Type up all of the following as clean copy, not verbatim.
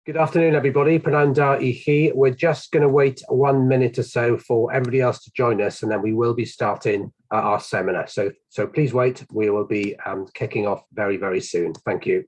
Good afternoon, everybody. Prananda Ichi. We're just going to wait 1 minute or so for everybody else to join us, and then we will be starting our seminar. So please wait. We will be kicking off very, very soon. Thank you.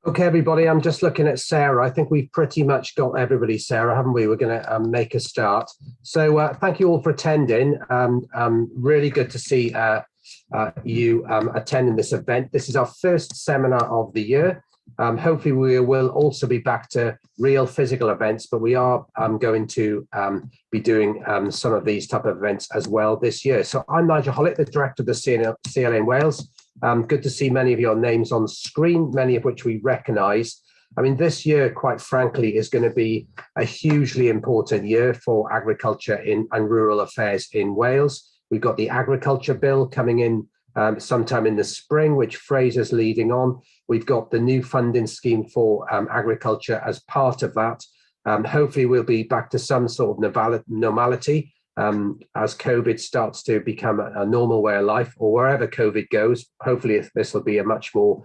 Okay, everybody, I'm just looking at Sarah. I think we've pretty much got everybody, Sarah, haven't we? We're going to make a start. So thank you all for attending. Really good to see you attending this event. This is our first seminar of the year. Hopefully we will also be back to real physical events, but we are going to be doing some of these type of events as well this year. So I'm Nigel Hollett, the Director of the CLA in Wales. Good to see many of your names on screen, many of which we recognise. I mean, this year, quite frankly, is going to be a hugely important year for agriculture and rural affairs in Wales. We've got the agriculture bill coming in sometime in the spring, which Fraser's leading on. We've got the new funding scheme for agriculture as part of that. Hopefully, we'll be back to some sort of normality as COVID starts to become a normal way of life, or wherever COVID goes. Hopefully this will be a much more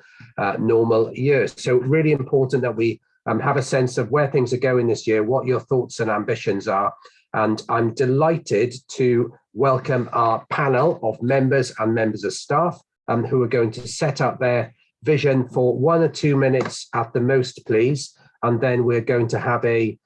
normal year. So really important that we have a sense of where things are going this year, what your thoughts and ambitions are. And I'm delighted to welcome our panel of members and members of staff who are going to set up their vision for 1 or 2 minutes at the most, please. And then we're going to have a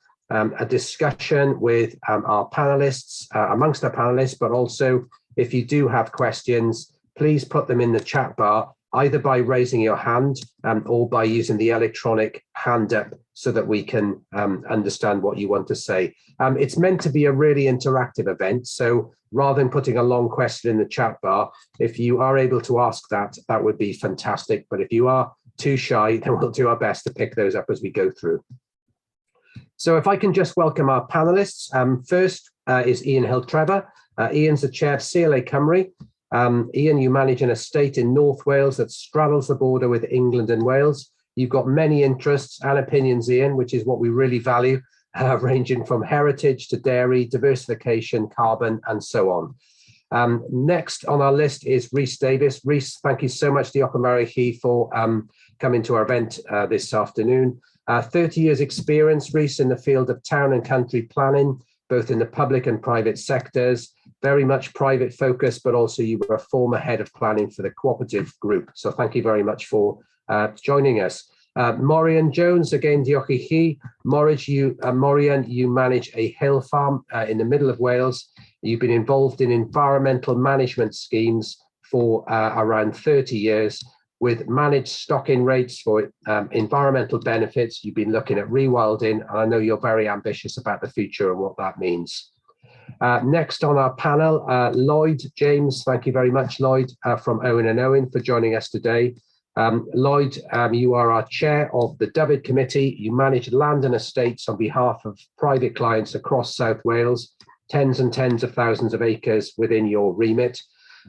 discussion with our panelists, amongst our panelists, but also if you do have questions, please put them in the chat bar, either by raising your hand or by using the electronic hand up so that we can understand what you want to say. It's meant to be a really interactive event, so rather than putting a long question in the chat bar, if you are able to ask that, that would be fantastic. But if you are too shy, then we'll do our best to pick those up as we go through. So if I can just welcome our panelists. First is Iain Hill Trevor. Iain's the chair of CLA Cymru. Iain, you manage an estate in North Wales that straddles the border with England and Wales. You've got many interests and opinions, Iain, which is what we really value, ranging from heritage to dairy, diversification, carbon, and so on. Next on our list is Rhys Davis. Rhys, thank you so much, Diolch yn fawr I chi, for coming to our event this afternoon. 30 years experience, Rhys, in the field of town and country planning, both in the public and private sectors, very much private focus, but also you were a former head of planning for the cooperative group. So thank you very much for joining us. Morien Jones, again, diolch I chi. Morien, you manage a hill farm in the middle of Wales. You've been involved in environmental management schemes for around 30 years, with managed stock-in rates for environmental benefits. You've been looking at rewilding, and I know you're very ambitious about the future and what that means. Next on our panel, Lloyd James. Thank you very much, Lloyd, from Owen Owen for joining us today. Lloyd, you are our chair of the Dyfed Committee. You manage land and estates on behalf of private clients across South Wales, tens and tens of thousands of acres within your remit.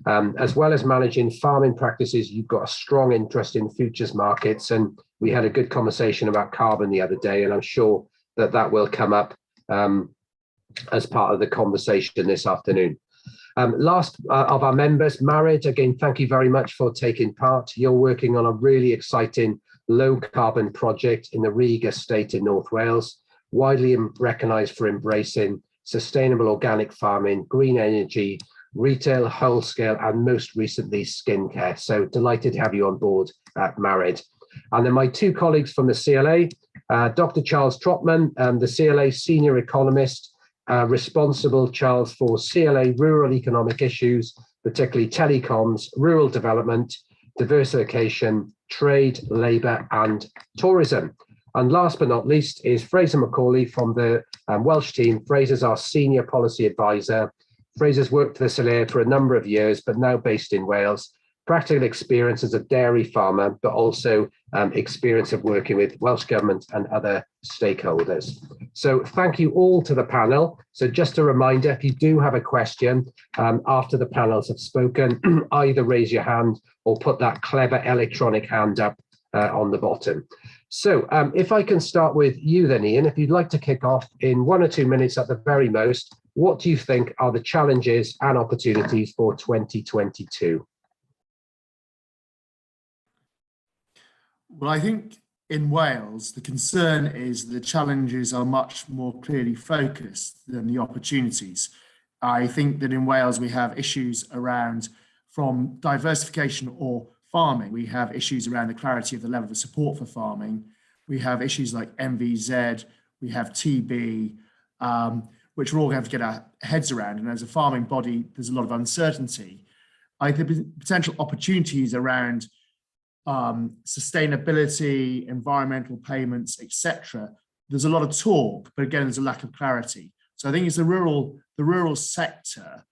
As well as managing farming practices, you've got a strong interest in futures markets, and we had a good conversation about carbon the other day, and I'm sure that that will come up as part of the conversation this afternoon. Last of our members, Married, again, thank you very much for taking part. You're working on a really exciting low carbon project in the Rhug estate in North Wales, widely recognised for embracing sustainable organic farming, green energy, retail, wholesale, and most recently skincare. So delighted to have you on board at Married. And then my two colleagues from the CLA, Dr. Charles Trotman, the CLA Senior Economist, responsible, Charles, for CLA rural economic issues, particularly telecoms, rural development, diversification, trade, labour and tourism. And last but not least is Fraser McAuley from the Welsh team. Fraser's our senior policy advisor. Fraser's worked for the CLA for a number of years, but now based in Wales. Practical experience as a dairy farmer, but also experience of working with Welsh Government and other stakeholders. So thank you all to the panel. So just a reminder, if you do have a question after the panels have spoken, either raise your hand or put that clever electronic hand up on the bottom. So if I can start with you then, Iain, if you'd like to kick off in 1 or 2 minutes at the very most, what do you think are the challenges and opportunities for 2022? Well, I think in Wales, the concern is the challenges are much more clearly focused than the opportunities. I think that in Wales, we have issues around from diversification or farming. We have issues around the clarity of the level of support for farming. We have issues like MVZ, we have TB, which we're all going to have to get our heads around. And as a farming body, there's a lot of uncertainty. I think the potential opportunities around sustainability, environmental payments, etc. There's a lot of talk, but again, there's a lack of clarity. So I think it's the rural sector.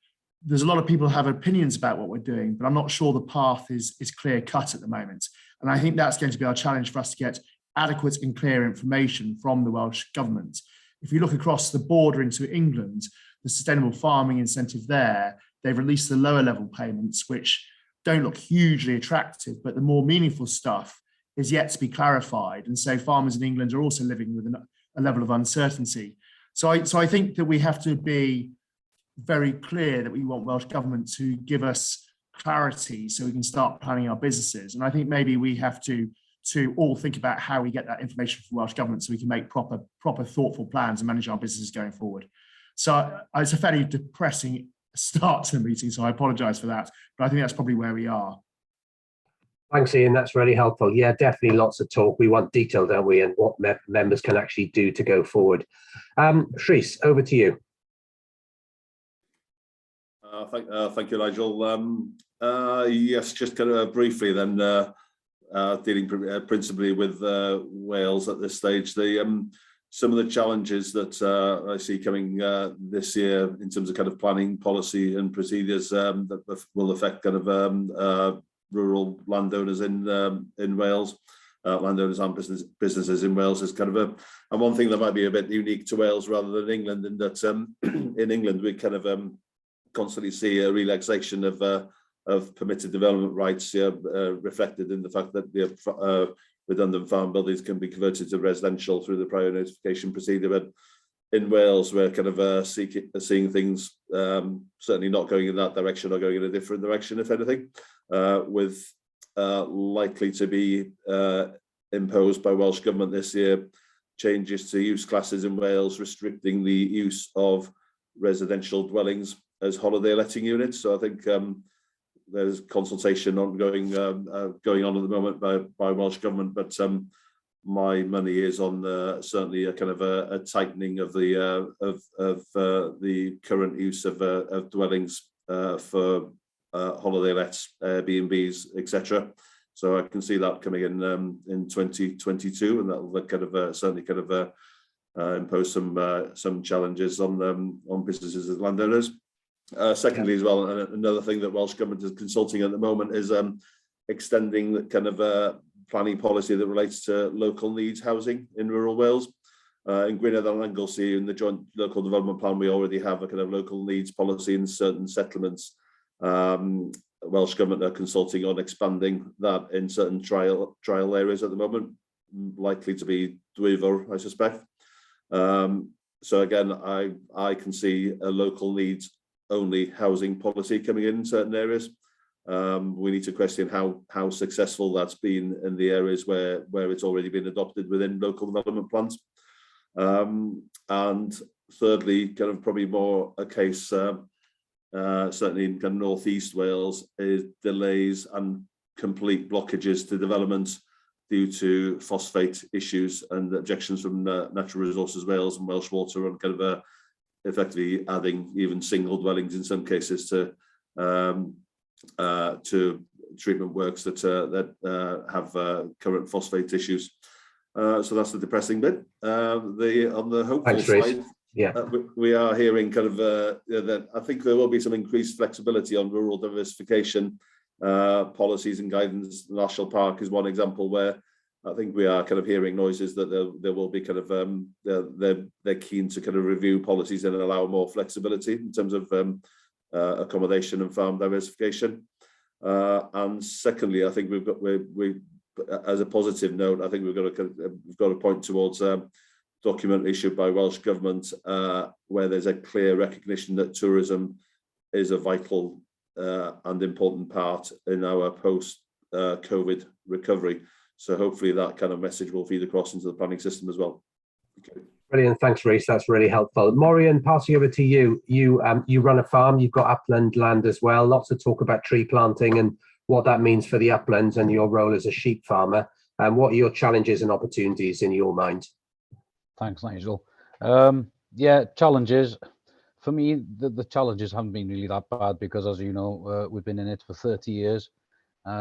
There's a lot of people who have opinions about what we're doing, but I'm not sure the path is clear cut at the moment. And I think that's going to be our challenge for us to get adequate and clear information from the Welsh Government. If you look across the border into England, the sustainable farming incentive there, they've released the lower level payments, which don't look hugely attractive, but the more meaningful stuff is yet to be clarified. And so farmers in England are also living with a level of uncertainty. So I think that we have to be very clear that we want Welsh Government to give us clarity so we can start planning our businesses. And I think maybe we have to all think about how we get that information from Welsh Government so we can make proper thoughtful plans and manage our businesses going forward. So it's a fairly depressing start to the meeting, so I apologise for that, but I think that's probably where we are. Thanks, Iain. That's really helpful. Yeah, definitely lots of talk. We want detail, don't we, and what members can actually do to go forward. Rhys, over to you. Thank you, Nigel. Yes, just kind of briefly then, dealing principally with Wales at this stage. Some of the challenges that I see coming this year in terms of kind of planning policy and procedures that will affect kind of rural landowners in Wales, landowners and businesses in Wales is kind of and one thing that might be a bit unique to Wales rather than England, in that in England we kind of constantly see a relaxation of permitted development rights reflected in the fact that redundant farm buildings can be converted to residential through the prior notification procedure. But in Wales, we're kind of seeing things certainly not going in that direction or going in a different direction, if anything, with likely to be imposed by Welsh Government this year changes to use classes in Wales, restricting the use of residential dwellings as holiday letting units. So I think there's consultation ongoing going on at the moment by Welsh Government, but my money is on certainly a kind of a tightening of the current use of dwellings for holiday lets, Airbnbs, etc. So I can see that coming in 2022, and that will kind of certainly kind of impose some challenges on businesses and landowners. Secondly, as well, another thing that Welsh Government is consulting at the moment is extending the kind of planning policy that relates to local needs housing in rural Wales. In Gwynedd and Anglesey, in the joint local development plan, we already have a kind of local needs policy in certain settlements. Welsh Government are consulting on expanding that in certain trial areas at the moment, likely to be Dwyfor, I suspect. So again, I can see a local needs only housing policy coming in certain areas. We need to question how successful that's been in the areas where it's already been adopted within local development plans. And thirdly, kind of probably more a case, certainly in kind of northeast Wales, is delays and complete blockages to development due to phosphate issues and objections from Natural Resources Wales and Welsh Water on kind of effectively adding even single dwellings in some cases to treatment works that have current phosphate issues. So that's the depressing bit. On the hopeful side, yeah, we are hearing kind of that I think there will be some increased flexibility on rural diversification policies and guidance. The National Park is one example where I think we are kind of hearing noises that there will be kind of they're keen to kind of review policies and allow more flexibility in terms of accommodation and farm diversification. And secondly, I think we as a positive note, I think we've got to point towards a document issued by Welsh Government where there's a clear recognition that tourism is a vital and important part in our post-COVID recovery. So hopefully that kind of message will feed across into the planning system as well. Okay. Brilliant, thanks, Rhys. That's really helpful. Morien, passing over to you. You run a farm. You've got upland land as well. Lots of talk about tree planting and what that means for the uplands and your role as a sheep farmer. And what are your challenges and opportunities in your mind? Thanks, Nigel. Yeah, challenges. For me, the challenges haven't been really that bad because, as you know, we've been in it for 30 years.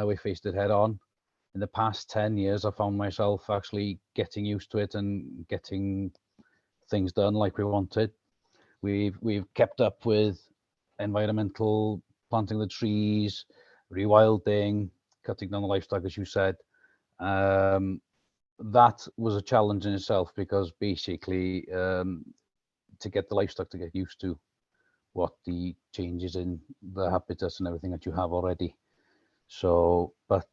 We faced it head on. In the past 10 years, I found myself actually getting used to it and getting things done like we wanted. We've kept up with environmental, planting the trees, rewilding, cutting down the livestock, as you said. That was a challenge in itself because basically to get the livestock to get used to what the changes in the habitats and everything that you have already. So, but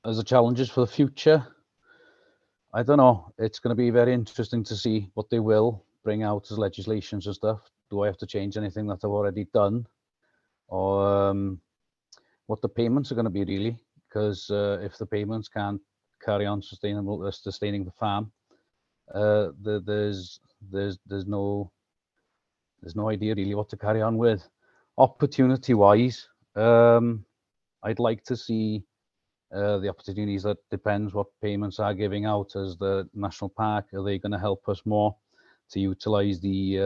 as the challenges for the future, I don't know. It's going to be very interesting to see what they will bring out as legislations and stuff. Do I have to change anything that I've already done? Or what the payments are going to be really? Because if the payments can't carry on sustaining the farm, there's no idea really what to carry on with. Opportunity wise, I'd like to see the opportunities. That depends what payments are giving out as the national park. Are they going to help us more to utilize the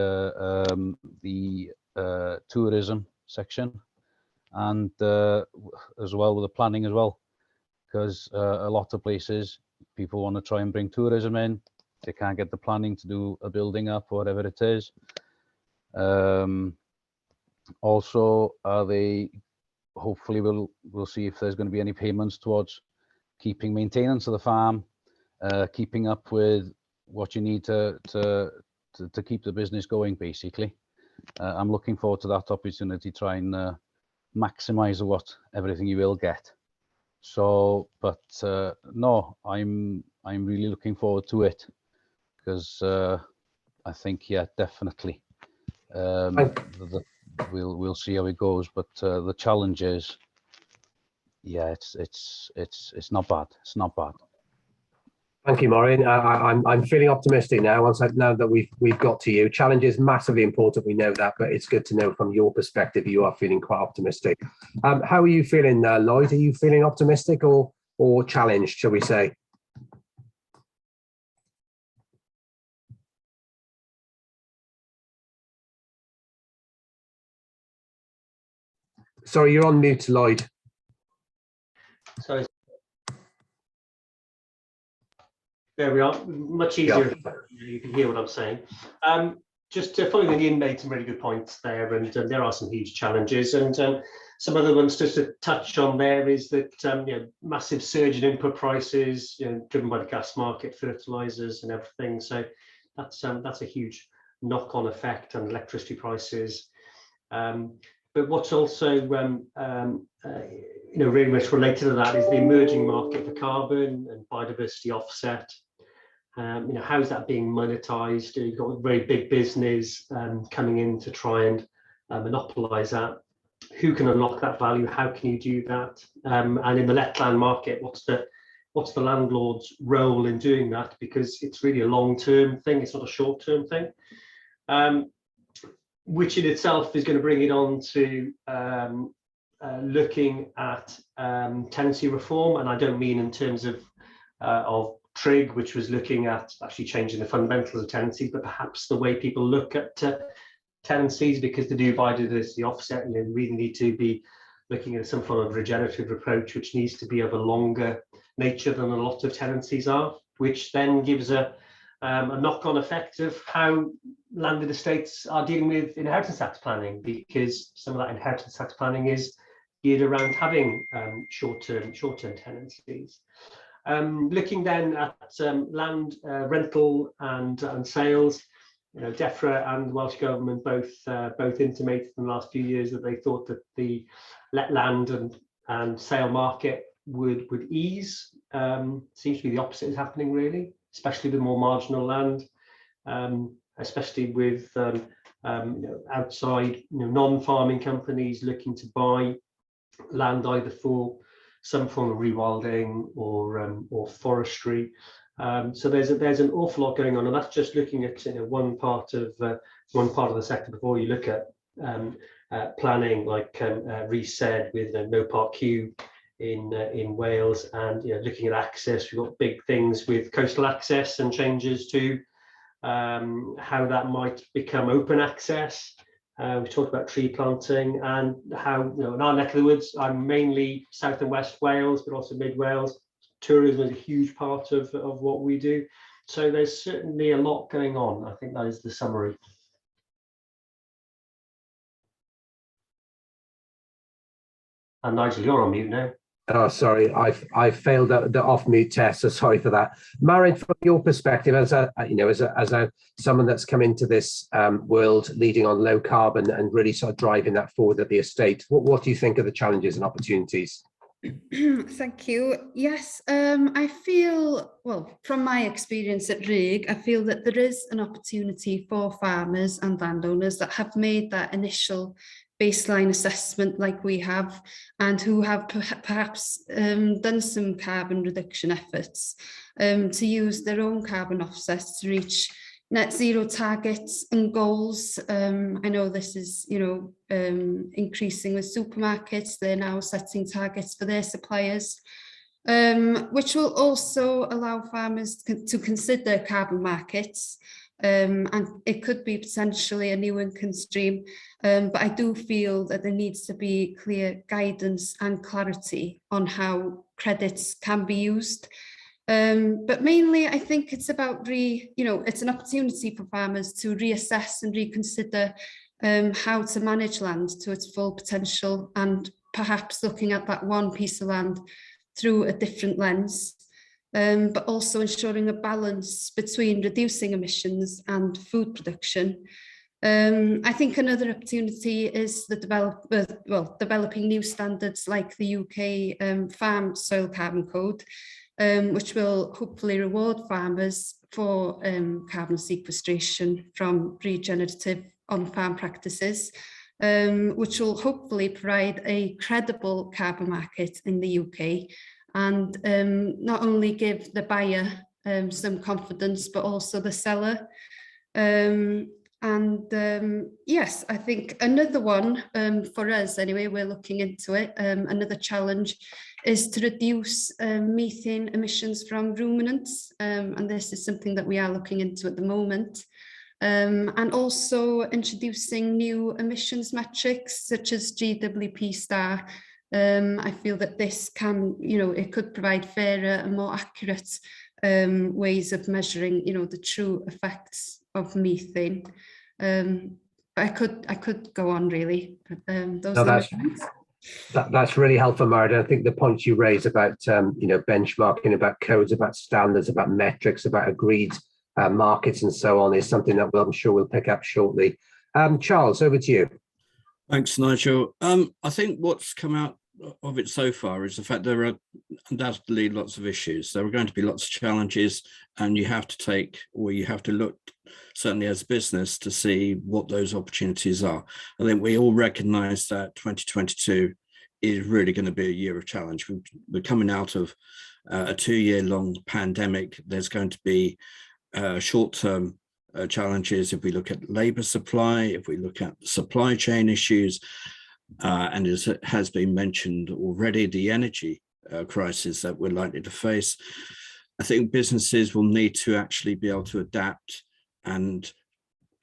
tourism section and as well with the planning as well, because a lot of places people want to try and bring tourism in, they can't get the planning to do a building up or whatever it is. Also, are they hopefully we'll see if there's going to be any payments towards keeping maintenance of the farm, keeping up with what you need to keep the business going basically. I'm looking forward to that opportunity, try and maximize everything you will get. So, but no, I'm really looking forward to it because I think, yeah, definitely we'll see how it goes. But the challenge is, yeah, it's not bad. It's not bad. Thank you, Morien. I'm feeling optimistic now. Now that we've got to you, challenge is massively important. We know that, but it's good to know from your perspective you are feeling quite optimistic. How are you feeling, Lloyd? Are you feeling optimistic or challenged, shall we say? Sorry, you're on mute, Lloyd. Sorry. There we are, much easier. Yeah. You can hear what I'm saying. Just following on, Iain made some really good points there, and there are some huge challenges. And Some other ones just to touch on there is that massive surge in input prices, driven by the gas market, fertilizers and everything. So that's a huge knock-on effect on electricity prices. But what's also really much related to that is the emerging market for carbon and biodiversity offset. How is that being monetized? You've got a very big business coming in to try and monopolize that. Who can unlock that value? How can you do that? And in the let land market, what's the landlord's role in doing that? Because it's really a long-term thing. It's not a short-term thing, which in itself is going to bring it on to looking at tenancy reform. And I don't mean in terms of Trig, which was looking at actually changing the fundamentals of tenancy, but perhaps the way people look at tenancies, because the new biodiversity offset, really need to be looking at some form of regenerative approach, which needs to be of a longer nature than a lot of tenancies are, which then gives a knock-on effect of how landed estates are dealing with inheritance tax planning, because some of that inheritance tax planning is geared around having short-term tenancies. Looking then at land rental and sales, DEFRA and the Welsh Government both intimated in the last few years that they thought that the let land and sale market would ease. Seems to be the opposite is happening, really, especially with more marginal land, especially with outside non-farming companies looking to buy land either for some form of rewilding or forestry. So there's an awful lot going on, and that's just looking at one part of the sector before you look at planning, like Rhys said, with No Park Q in Wales, and looking at access. We've got big things with coastal access and changes to how that might become open access. We talked about tree planting and how, in our neck of the woods, I'm mainly South and West Wales, but also Mid Wales. Tourism is a huge part of what we do. So there's certainly a lot going on. I think that is the summary. And Nigel, you're on mute now. Oh, sorry, I failed the off-mute test, so sorry for that. Morien, from your perspective, as someone that's come into this world leading on low carbon and really sort of driving that forward at the estate, what do you think are the challenges and opportunities? Thank you. Yes, I feel, well, from my experience at Rhug, I feel that there is an opportunity for farmers and landowners that have made that initial baseline assessment like we have, and who have perhaps done some carbon reduction efforts to use their own carbon offsets to reach net zero targets and goals. I know this is, increasing with supermarkets. They're now setting targets for their suppliers, which will also allow farmers to consider carbon markets. And it could be potentially a new income stream, but I do feel that there needs to be clear guidance and clarity on how credits can be used. But mainly, I think it's about it's an opportunity for farmers to reassess and reconsider how to manage land to its full potential, and perhaps looking at that one piece of land through a different lens. But also ensuring a balance between reducing emissions and food production. I think another opportunity is developing new standards like the UK Farm Soil Carbon Code, which will hopefully reward farmers for carbon sequestration from regenerative on-farm practices, which will hopefully provide a credible carbon market in the UK, and not only give the buyer some confidence, but also the seller. Yes, I think another one for us anyway, we're looking into it, another challenge is to reduce methane emissions from ruminants, and this is something that we are looking into at the moment. And also introducing new emissions metrics such as GWP star. I feel that this can, it could provide fairer and more accurate ways of measuring, the true effects of methane. I could go on really. Those are my points. That's really helpful, Martin. I think the points you raise about benchmarking, about codes, about standards, about metrics, about agreed markets and so on is something that I'm sure we'll pick up shortly. Charles, over to you. Thanks, Nigel. I think what's come out of it so far is the fact there are undoubtedly lots of issues. There are going to be lots of challenges, and you have to look, certainly as a business, to see what those opportunities are. I think we all recognise that 2022 is really going to be a year of challenge. We're coming out of a 2-year-long pandemic. There's going to be short-term challenges if we look at labour supply, if we look at supply chain issues, and as it has been mentioned already, the energy crisis that we're likely to face. I think businesses will need to actually be able to adapt and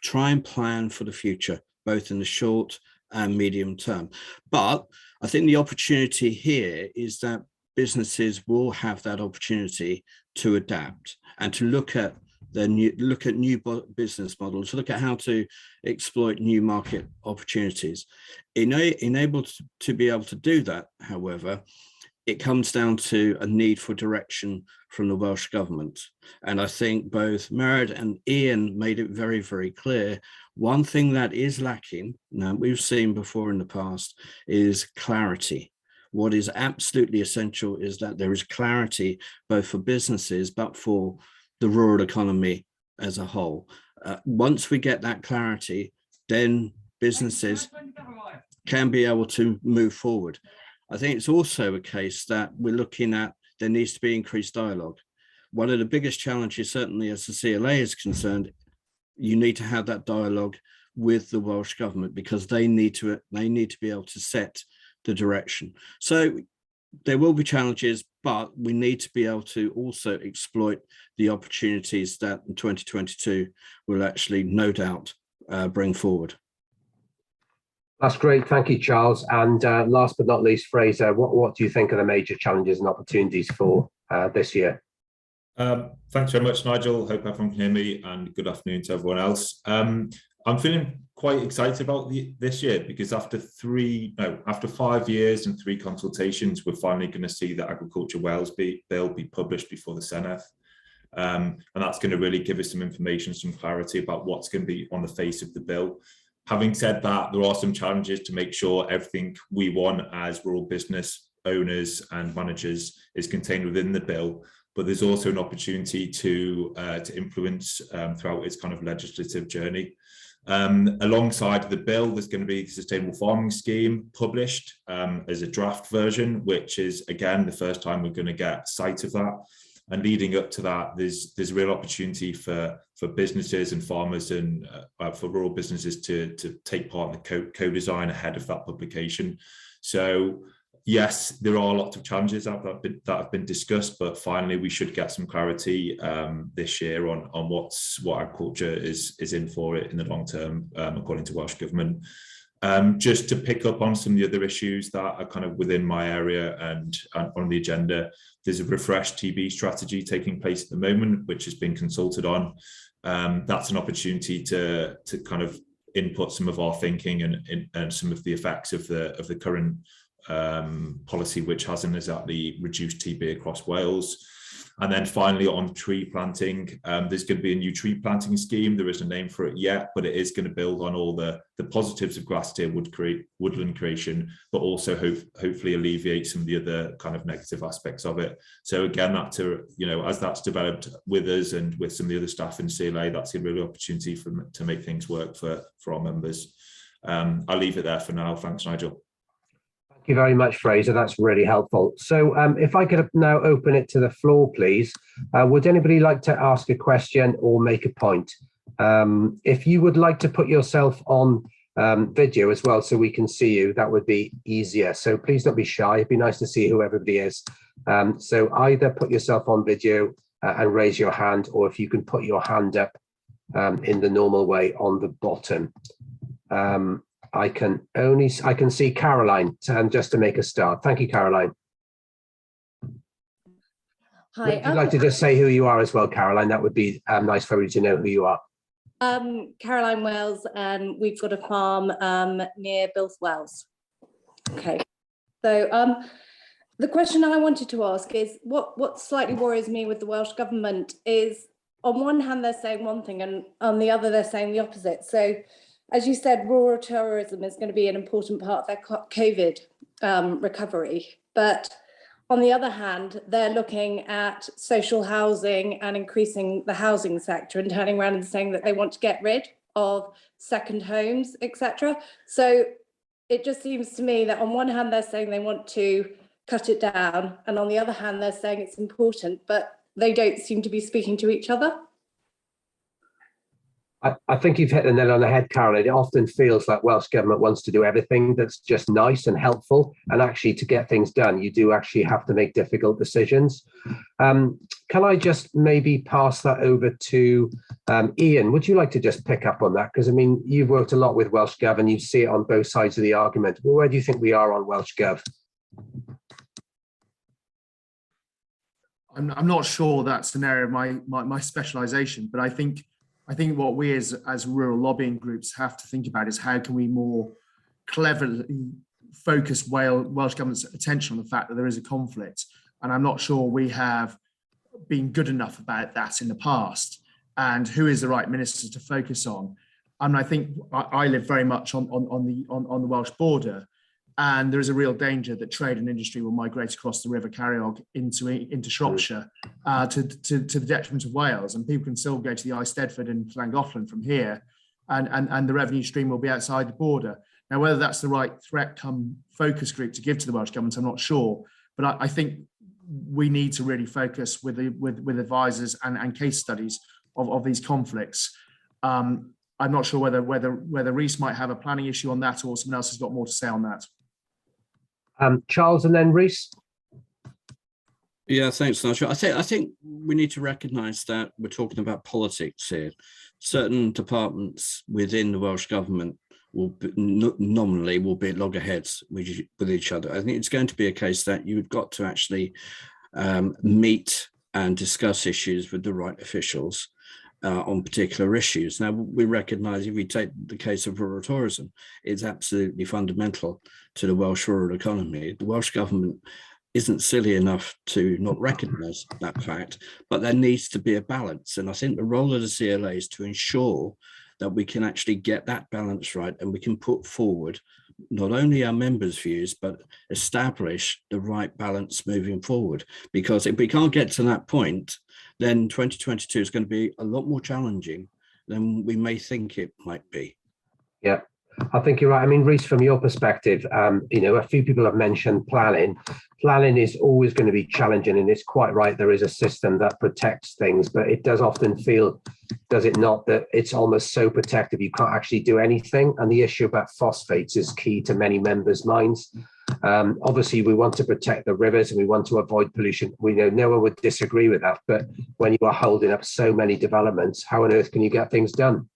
try and plan for the future, both in the short and medium term. But I think the opportunity here is that businesses will have that opportunity to adapt and to look at new business models, look at how to exploit new market opportunities. Enabled to be able to do that, however, it comes down to a need for direction from the Welsh Government. And I think both Mered and Iain made it very, very clear. One thing that is lacking, now we've seen before in the past, is clarity. What is absolutely essential is that there is clarity both for businesses, but for the rural economy as a whole. Once we get that clarity, then businesses can be able to move forward. I think it's also a case that we're looking at, there needs to be increased dialogue. One of the biggest challenges, certainly as the CLA is concerned, you need to have that dialogue with the Welsh Government, because they need to be able to set the direction. So there will be challenges, but we need to be able to also exploit the opportunities that 2022 will actually, no doubt, bring forward. That's great. Thank you, Charles. And last but not least, Fraser, what do you think are the major challenges and opportunities for this year? Thanks very much, Nigel. Hope everyone can hear me, and good afternoon to everyone else. I'm feeling quite excited about this year, because after 5 years and 3 consultations, we're finally going to see the Agriculture Wales bill be published before the Senedd. And that's going to really give us some information, some clarity about what's going to be on the face of the bill. Having said that, there are some challenges to make sure everything we want as rural business owners and managers is contained within the bill. But there's also an opportunity to influence throughout its kind of legislative journey. Alongside the bill, there's going to be the Sustainable Farming Scheme published as a draft version, which is, again, the first time we're going to get sight of that. And leading up to that, there's real opportunity for businesses and farmers and for rural businesses to take part in the co-design ahead of that publication. So yes, there are lots of challenges that have been discussed, but finally we should get some clarity this year on what agriculture is in for it in the long term, according to Welsh Government. Just to pick up on some of the other issues that are kind of within my area and on the agenda, there's a refreshed TB strategy taking place at the moment, which has been consulted on. That's an opportunity to kind of input some of our thinking and some of the effects of the current policy, which hasn't exactly reduced TB across Wales. And then finally on tree planting, there's going to be a new tree planting scheme. There isn't a name for it yet, but it is going to build on all the positives of grass tier woodland creation, but also hopefully alleviate some of the other kind of negative aspects of it. So again, that as that's developed with us and with some of the other staff in CLA, that's a real opportunity to make things work for our members. I'll leave it there for now. Thanks, Nigel. Thank you very much, Fraser. That's really helpful. So if I could now open it to the floor, please. Would anybody like to ask a question or make a point? If you would like to put yourself on video as well so we can see you, that would be easier. So please don't be shy. It'd be nice to see who everybody is. So either put yourself on video and raise your hand, or if you can put your hand up in the normal way on the bottom. I can see Caroline, just to make a start. Thank you, Caroline. Hi. Would you like to just say who you are as well, Caroline? That would be nice for you to know who you are. Caroline Wales, and we've got a farm near Bilth Wells. Okay. So the question I wanted to ask is what slightly worries me with the Welsh Government is, on one hand, they're saying one thing, and on the other, they're saying the opposite. So, as you said, rural tourism is going to be an important part of their COVID recovery. But on the other hand, they're looking at social housing and increasing the housing sector and turning around and saying that they want to get rid of second homes, etc. So it just seems to me that on one hand, they're saying they want to cut it down, and on the other hand, they're saying it's important, but they don't seem to be speaking to each other. I think you've hit the nail on the head, Carol. It often feels like Welsh Government wants to do everything that's just nice and helpful, and actually to get things done, you do actually have to make difficult decisions. Can I just maybe pass that over to Iain? Would you like to just pick up on that? Because I mean, you've worked a lot with Welsh Gov and you see it on both sides of the argument. Well, where do you think we are on Welsh Gov? I'm not sure that's an area of my specialisation, but I think what we as rural lobbying groups have to think about is how can we more cleverly focus Welsh Government's attention on the fact that there is a conflict. And I'm not sure we have been good enough about that in the past, and who is the right minister to focus on. And I think I live very much on the Welsh border, and there is a real danger that trade and industry will migrate across the River Ceiriog into Shropshire to the detriment of Wales. And people can still go to the Eisteddfod and Llangollen from here, and the revenue stream will be outside the border. Now, whether that's the right threat come focus group to give to the Welsh Government, I'm not sure. But I think we need to really focus with advisors and case studies of these conflicts. I'm not sure whether Rhys might have a planning issue on that, or someone else has got more to say on that. Charles and then Rhys. Yeah, thanks, Nigel. I think we need to recognise that we're talking about politics here. Certain departments within the Welsh Government will be, nominally will be at loggerheads with each other. I think it's going to be a case that you've got to actually meet and discuss issues with the right officials on particular issues. Now, we recognise, if we take the case of rural tourism, it's absolutely fundamental to the Welsh rural economy. The Welsh Government isn't silly enough to not recognise that fact, but there needs to be a balance. And I think the role of the CLA is to ensure that we can actually get that balance right, and we can put forward not only our members' views, but establish the right balance moving forward. Because if we can't get to that point, then 2022 is going to be a lot more challenging than we may think it might be. Yeah, I think you're right. I mean, Rhys, from your perspective, a few people have mentioned planning. Planning is always going to be challenging, and it's quite right. There is a system that protects things, but it does often feel, does it not, that it's almost so protective you can't actually do anything. And the issue about phosphates is key to many members' minds. Obviously, we want to protect the rivers and we want to avoid pollution. We know no one would disagree with that. But when you are holding up so many developments, how on earth can you get things done?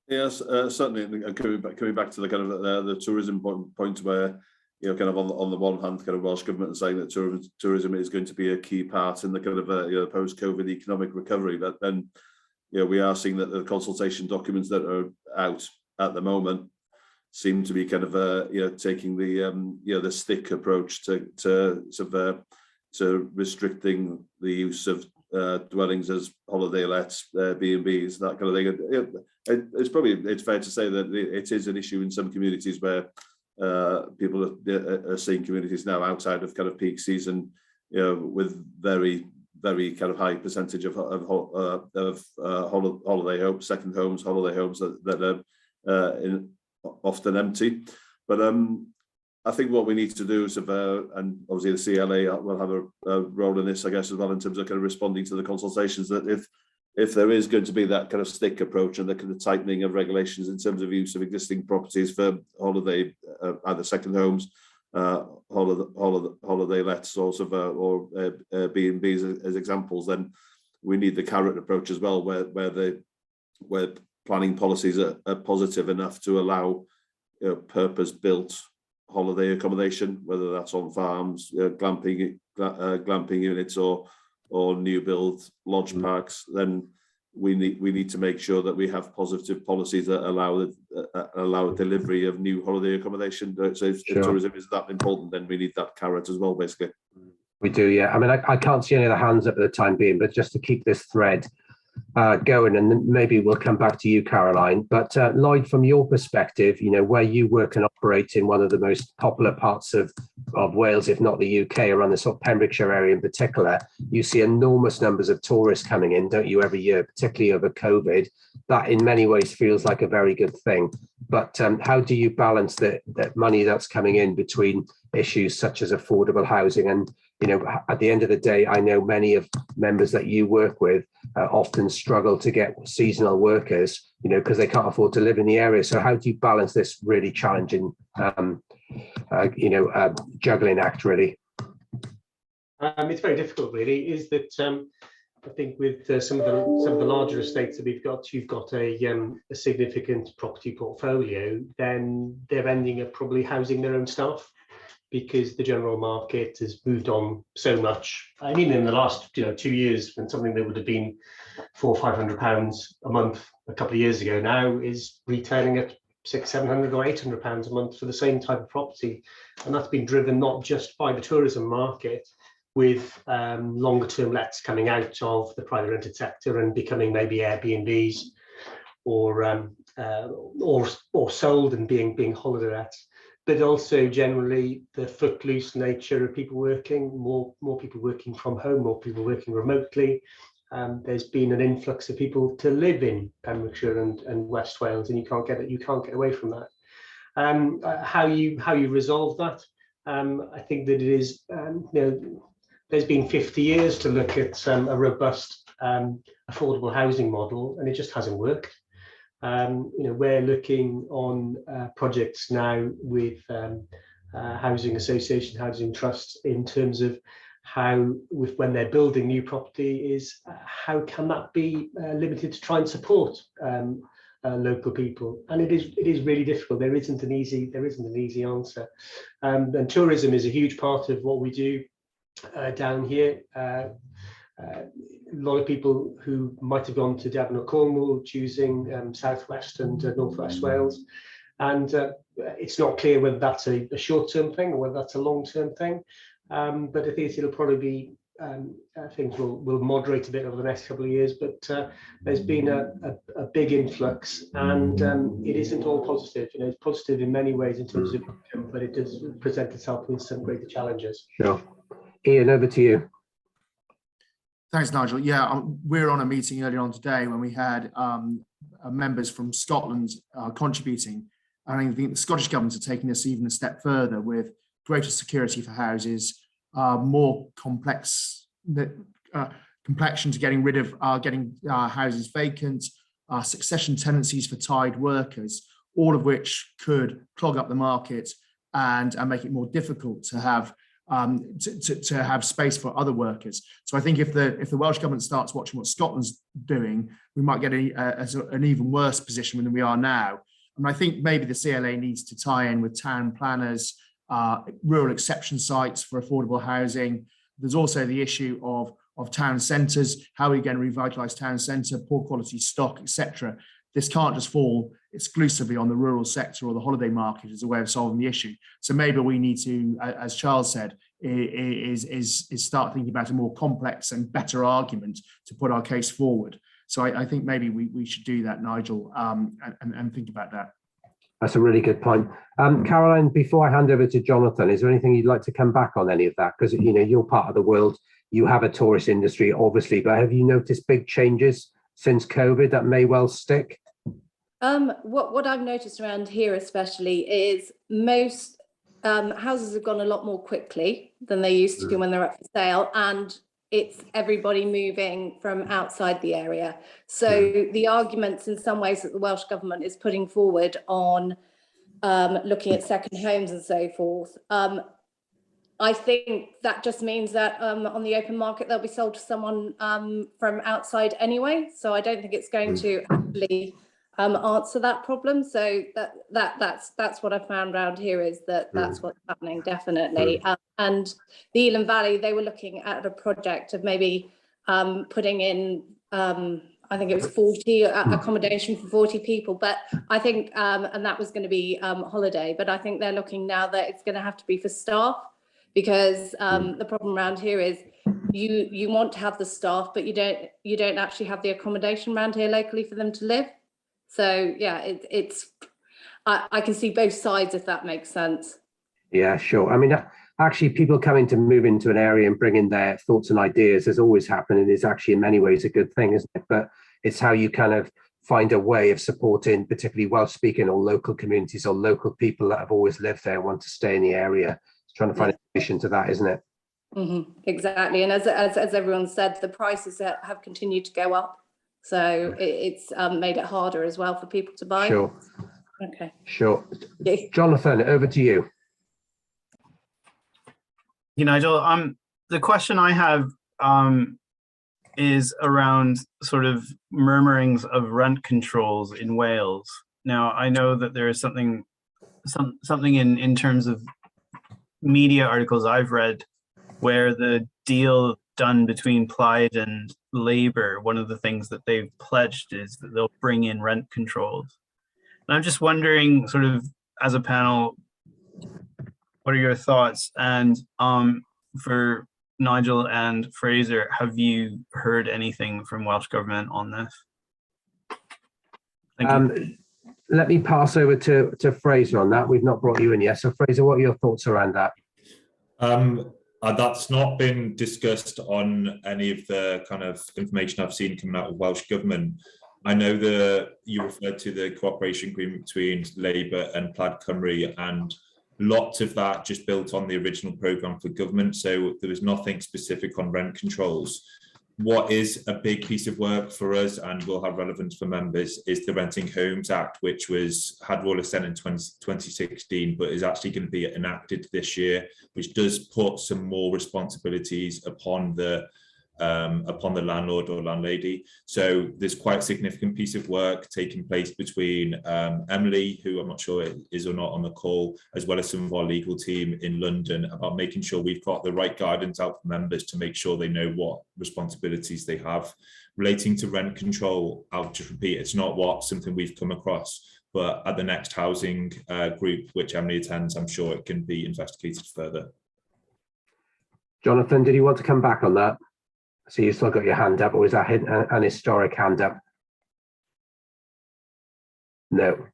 Yes, certainly. Coming back to the kind of the tourism point where, kind of on the one hand, kind of Welsh Government is saying that tourism is going to be a key part in the kind of post-COVID economic recovery. But then, we are seeing that the consultation documents that are out at the moment seem to be kind of taking the stick approach to restricting the use of dwellings as holiday lets, B&Bs, that kind of thing. It's fair to say that it is an issue in some communities where people are seeing communities now outside of kind of peak season, with very, very kind of high percentage of holiday homes, second homes, holiday homes that are often empty. But I think what we need to do is, and obviously the CLA will have a role in this, I guess, as well, in terms of kind of responding to the consultations, that if there is going to be that kind of stick approach and the kind of tightening of regulations in terms of use of existing properties for holiday, either second homes, holiday lets, or B&Bs as examples, then we need the carrot approach as well, where planning policies are positive enough to allow purpose-built holiday accommodation, whether that's on farms, glamping units, or new build lodge parks. Then we need to make sure that we have positive policies that allow delivery of new holiday accommodation. So if tourism is that important, then we need that carrot as well, basically. We do, yeah. I mean, I can't see any of the hands up at the time being, but just to keep this thread going, and then maybe we'll come back to you, Caroline. But Lloyd, from your perspective, you know, where you work and operate in one of the most popular parts of Wales, if not the UK, around the sort of Pembrokeshire area in particular, you see enormous numbers of tourists coming in, don't you, every year, particularly over COVID. That in many ways feels like a very good thing. But how do you balance that money that's coming in between issues such as affordable housing? And, you know, at the end of the day, I know many of members that you work with often struggle to get seasonal workers, you know, because they can't afford to live in the area. So how do you balance this really challenging, juggling act, really? It's very difficult, really. Is that I think with some of the larger estates that we've got, you've got a significant property portfolio, then they're ending up probably housing their own staff, because the general market has moved on so much. I mean, in the last 2 years, when something that would have been £400 or £500 a month a couple of years ago now is retailing at £600, £700 or £800 a month for the same type of property, and that's been driven not just by the tourism market, with longer term lets coming out of the private rented sector and becoming maybe Airbnbs or sold and being holiday lets, but also generally the footloose nature of people working, more people working from home, more people working remotely. There's been an influx of people to live in Pembrokeshire and West Wales, and you can't get away from that. How you resolve that? I think that it is there's been 50 years to look at a robust affordable housing model, and it just hasn't worked. We're looking on projects now with housing association, housing trusts, in terms of how, when they're building new property, is how can that be limited to try and support local people, and it is really difficult. There isn't an easy answer, and tourism is a huge part of what we do down here. A lot of people who might have gone to Devon or Cornwall choosing southwest and northwest Wales, and it's not clear whether that's a short-term thing or whether that's a long-term thing. But I think it'll probably be things will moderate a bit over the next couple of years. But there's been a big influx, and it isn't all positive. It's positive in many ways in terms of income, but it does present itself with some greater challenges. Sure. Iain, over to you. Thanks, Nigel. Yeah, we were on a meeting earlier on today when we had members from Scotland contributing. And I think the Scottish government are taking this even a step further with greater security for houses, more complex complexion to getting rid of houses vacant, succession tenancies for tied workers, all of which could clog up the market and make it more difficult to have space for other workers. So I think if the Welsh government starts watching what Scotland's doing, we might get an even worse position than we are now. And I think maybe the CLA needs to tie in with town planners, rural exception sites for affordable housing. There's also the issue of town centres. How are we going to revitalise town centre, poor quality stock, etc. This can't just fall exclusively on the rural sector or the holiday market as a way of solving the issue. So maybe we need to, as Charles said, is start thinking about a more complex and better argument to put our case forward. So I think maybe we should do that, Nigel, and think about that. That's a really good point. Caroline, before I hand over to Jonathan, is there anything you'd like to come back on any of that? Because, you're part of the world, you have a tourist industry, obviously, but have you noticed big changes since COVID that may well stick? What I've noticed around here especially is most houses have gone a lot more quickly than they used to when they're up for sale, and it's everybody moving from outside the area. So the arguments in some ways that the Welsh government is putting forward on looking at second homes and so forth, I think that just means that on the open market they'll be sold to someone from outside anyway. So I don't think it's going to actually answer that problem. So that's what I found around here, is that's what's happening, definitely. And the Elan Valley, they were looking at a project of maybe putting in, I I think it was 40 accommodation for 40 people, but I think, and that was going to be holiday, but I think they're looking now that it's going to have to be for staff, because the problem around here is you want to have the staff, but you don't actually have the accommodation around here locally for them to live. So yeah, I can see both sides, if that makes sense. Yeah, sure. I mean, actually, people coming to move into an area and bring in their thoughts and ideas has always happened, and is actually in many ways a good thing, isn't it? But it's how you kind of find a way of supporting, particularly Welsh-speaking or local communities or local people that have always lived there and want to stay in the area. It's trying to find a solution to that, isn't it? Exactly. And as everyone said, the prices have continued to go up. So it's made it harder as well for people to buy. Sure. Okay. Sure. Jonathan, over to you. Nigel, the question I have is around sort of murmurings of rent controls in Wales. Now, I know that there is something in terms of media articles I've read where the deal done between Plaid and Labour, one of the things that they've pledged is that they'll bring in rent controls. And I'm just wondering, sort of as a panel, what are your thoughts? And for Nigel and Fraser, have you heard anything from Welsh Government on this? Thank you. Let me pass over to Fraser on that. We've not brought you in yet. So Fraser, what are your thoughts around that? That's not been discussed on any of the kind of information I've seen coming out of Welsh Government. I know that you referred to the cooperation agreement between Labour and Plaid Cymru, and lots of that just built on the original programme for government. So there was nothing specific on rent controls. What is a big piece of work for us and will have relevance for members is the Renting Homes Act, which had royal assent in 2016, but is actually going to be enacted this year, which does put some more responsibilities upon the landlord or landlady. So there's quite a significant piece of work taking place between Emily, who I'm not sure is or not on the call, as well as some of our legal team in London, about making sure we've got the right guidance out for members to make sure they know what responsibilities they have. Relating to rent control, I'll just repeat, it's not something we've come across, but at the next housing group, which Emily attends, I'm sure it can be investigated further. Jonathan, did you want to come back on that? So you still got your hand up, or is that an historic hand up? No.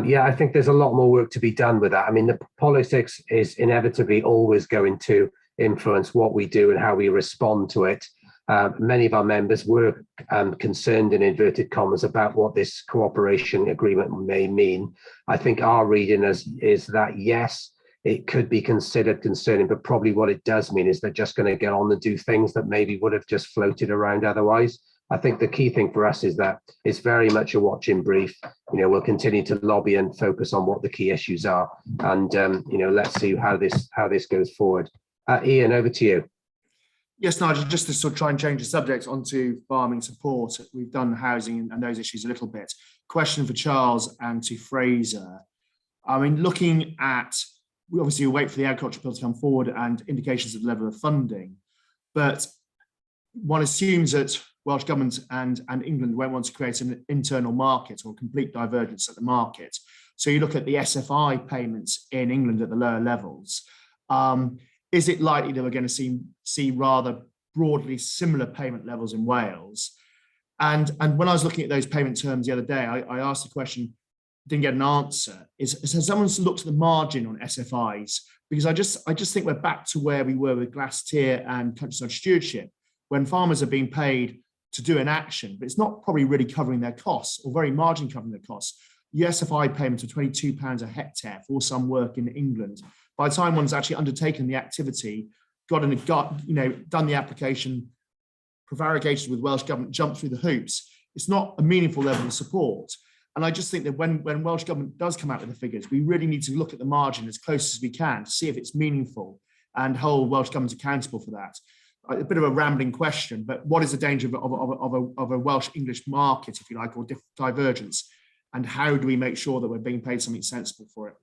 Yeah, I think there's a lot more work to be done with that. I mean, the politics is inevitably always going to influence what we do and how we respond to it. Many of our members were concerned, in inverted commas, about what this cooperation agreement may mean. I think our reading is that, yes, it could be considered concerning, but probably what it does mean is they're just going to get on and do things that maybe would have just floated around otherwise. I think the key thing for us is that it's very much a watching brief. We'll continue to lobby and focus on what the key issues are, and let's see how this goes forward. Iain, over to you. Yes, Nigel, just to sort of try and change the subject onto farming support. We've done housing and those issues a little bit. Question for Charles and to Fraser. I mean, looking at, we obviously wait for the agriculture bill to come forward and indications of the level of funding, but one assumes that Welsh Government and England won't want to create an internal market or complete divergence at the market. So you look at the SFI payments in England at the lower levels. Is it likely that we're going to see rather broadly similar payment levels in Wales? And when I was looking at those payment terms the other day, I asked the question, didn't get an answer. Has someone looked at the margin on SFIs? Because I just think we're back to where we were with Glass-Tier and countryside stewardship, when farmers are being paid to do an action, but it's not probably really covering their costs or very margin covering their costs. The SFI payment of £22 a hectare for some work in England, by the time one's actually undertaken the activity, done the application, prevaricated with Welsh Government, jumped through the hoops, it's not a meaningful level of support. And I just think that when Welsh Government does come out with the figures, we really need to look at the margin as close as we can to see if it's meaningful and hold Welsh Government accountable for that. A bit of a rambling question, but what is the danger of a Welsh-English market, if you like, or divergence? And how do we make sure that we're being paid something sensible for it?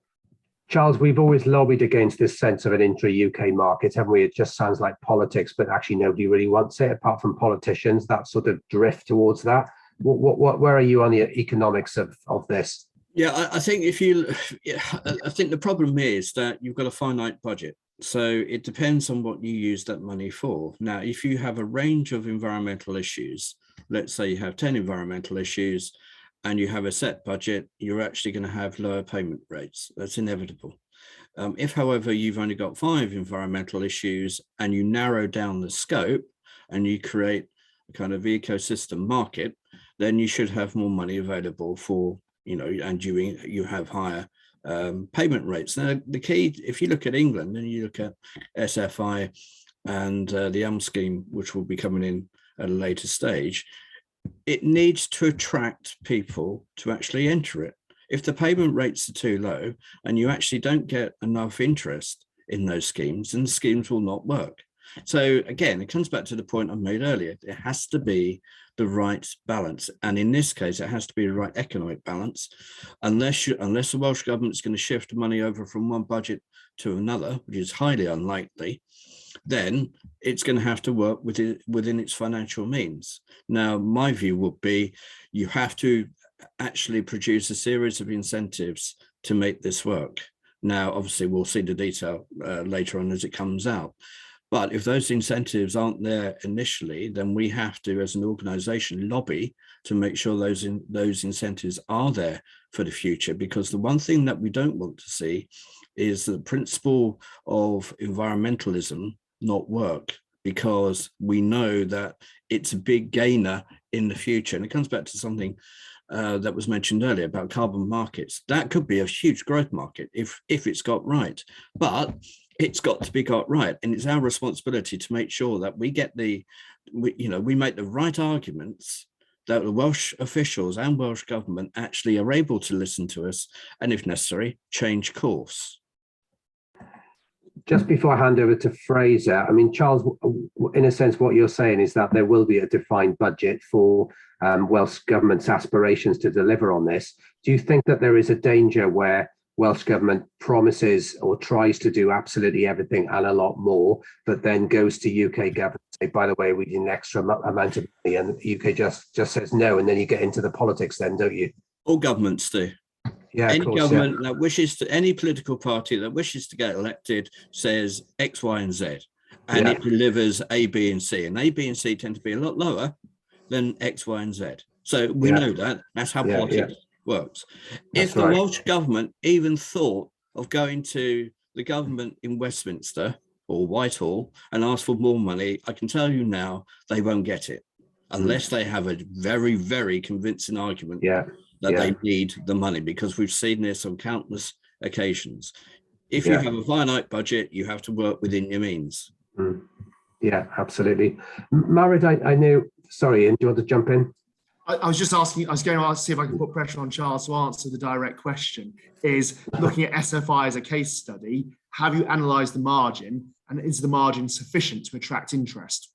Charles, we've always lobbied against this sense of an intra-UK market, haven't we? It just sounds like politics, but actually nobody really wants it apart from politicians that sort of drift towards that. Where are you on the economics of this? Yeah, I think I think the problem is that you've got a finite budget. So it depends on what you use that money for. Now, if you have a range of environmental issues, let's say you have 10 environmental issues and you have a set budget, you're actually going to have lower payment rates. That's inevitable. If, however, you've only got 5 environmental issues and you narrow down the scope and you create a kind of ecosystem market, then you should have more money available for, and you have higher payment rates. Now, the key, if you look at England and you look at SFI and the scheme, which will be coming in at a later stage, it needs to attract people to actually enter it. If the payment rates are too low and you actually don't get enough interest in those schemes, then the schemes will not work. So again, it comes back to the point I made earlier. It has to be the right balance. And in this case, it has to be the right economic balance. Unless the Welsh Government is going to shift money over from one budget to another, which is highly unlikely, then it's going to have to work within its financial means. Now, my view would be you have to actually produce a series of incentives to make this work. Now, obviously, we'll see the detail later on as it comes out. But if those incentives aren't there initially, then we have to, as an organisation, lobby to make sure those incentives are there for the future. Because the one thing that we don't want to see is the principle of environmentalism not work, because we know that it's a big gainer in the future. And it comes back to something that was mentioned earlier about carbon markets. That could be a huge growth market if it's got right. But it's got to be got right, and it's our responsibility to make sure that we get we make the right arguments, that the Welsh officials and Welsh Government actually are able to listen to us and, if necessary, change course. Just before I hand over to Fraser, I mean, Charles, in a sense, what you're saying is that there will be a defined budget for Welsh Government's aspirations to deliver on this. Do you think that there is a danger where Welsh Government promises or tries to do absolutely everything and a lot more, but then goes to UK government and say, by the way, we need an extra amount of money, and the UK just says no, and then you get into the politics then, don't you? All governments do. Yeah, any government that wishes to, any political party that wishes to get elected says X, Y, and Z, and it delivers A, B, and C, and A, B, and C tend to be a lot lower than X, Y, and Z. So we know that. That's how politics works. If the Welsh Government even thought of going to the government in Westminster or Whitehall and ask for more money, I can tell you now they won't get it unless they have a very, very convincing argument that they need the money, because we've seen this on countless occasions. If you have a finite budget, you have to work within your means. Yeah, absolutely. Marid, I know, sorry, Ian, do you want to jump in? I was just asking, I was going to ask, see if I could put pressure on Charles to answer the direct question, is looking at SFI as a case study, have you analysed the margin, and is the margin sufficient to attract interest?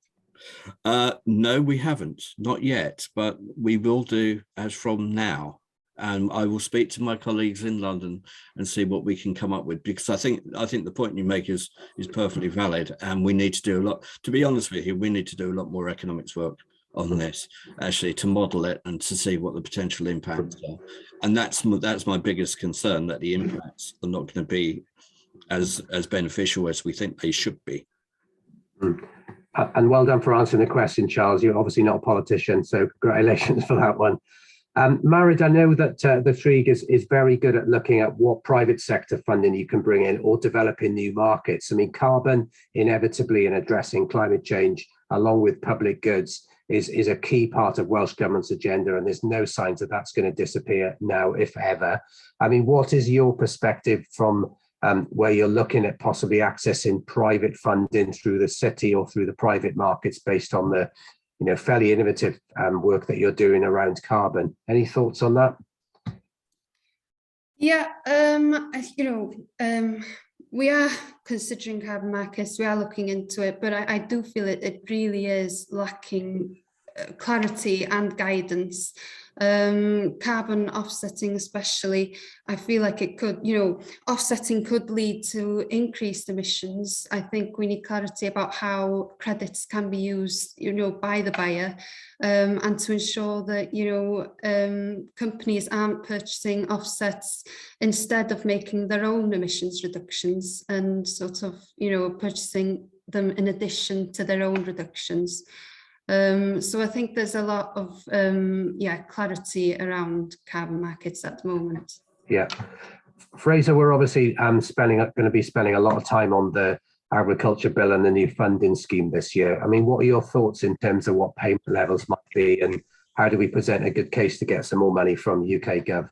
No, we haven't, not yet, but we will do as from now. And I will speak to my colleagues in London and see what we can come up with, because I think the point you make is perfectly valid, and we need to do a lot. To be honest with you, we need to do a lot more economics work on this, actually, to model it and to see what the potential impacts are. And that's my biggest concern, that the impacts are not going to be as beneficial as we think they should be. And well done for answering the question, Charles. You're obviously not a politician, so congratulations for that one. Marid, I know that the Rhug is very good at looking at what private sector funding you can bring in or developing new markets. I mean, carbon, inevitably, in addressing climate change, along with public goods, is a key part of Welsh Government's agenda, and there's no signs that that's going to disappear now, if ever. I mean, what is your perspective from where you're looking at possibly accessing private funding through the city or through the private markets based on the fairly innovative work that you're doing around carbon? Any thoughts on that? Yeah, we are considering carbon markets, we are looking into it, but I do feel it really is lacking clarity and guidance. Carbon offsetting especially, I feel like it could, offsetting could lead to increased emissions. I think we need clarity about how credits can be used, by the buyer, and to ensure that, companies aren't purchasing offsets instead of making their own emissions reductions and sort of, purchasing them in addition to their own reductions. So I think there's a lot of clarity around carbon markets at the moment. Yeah, Fraser, we're obviously going to be spending a lot of time on the agriculture bill and the new funding scheme this year. I mean, what are your thoughts in terms of what payment levels might be, and how do we present a good case to get some more money from UK Gov?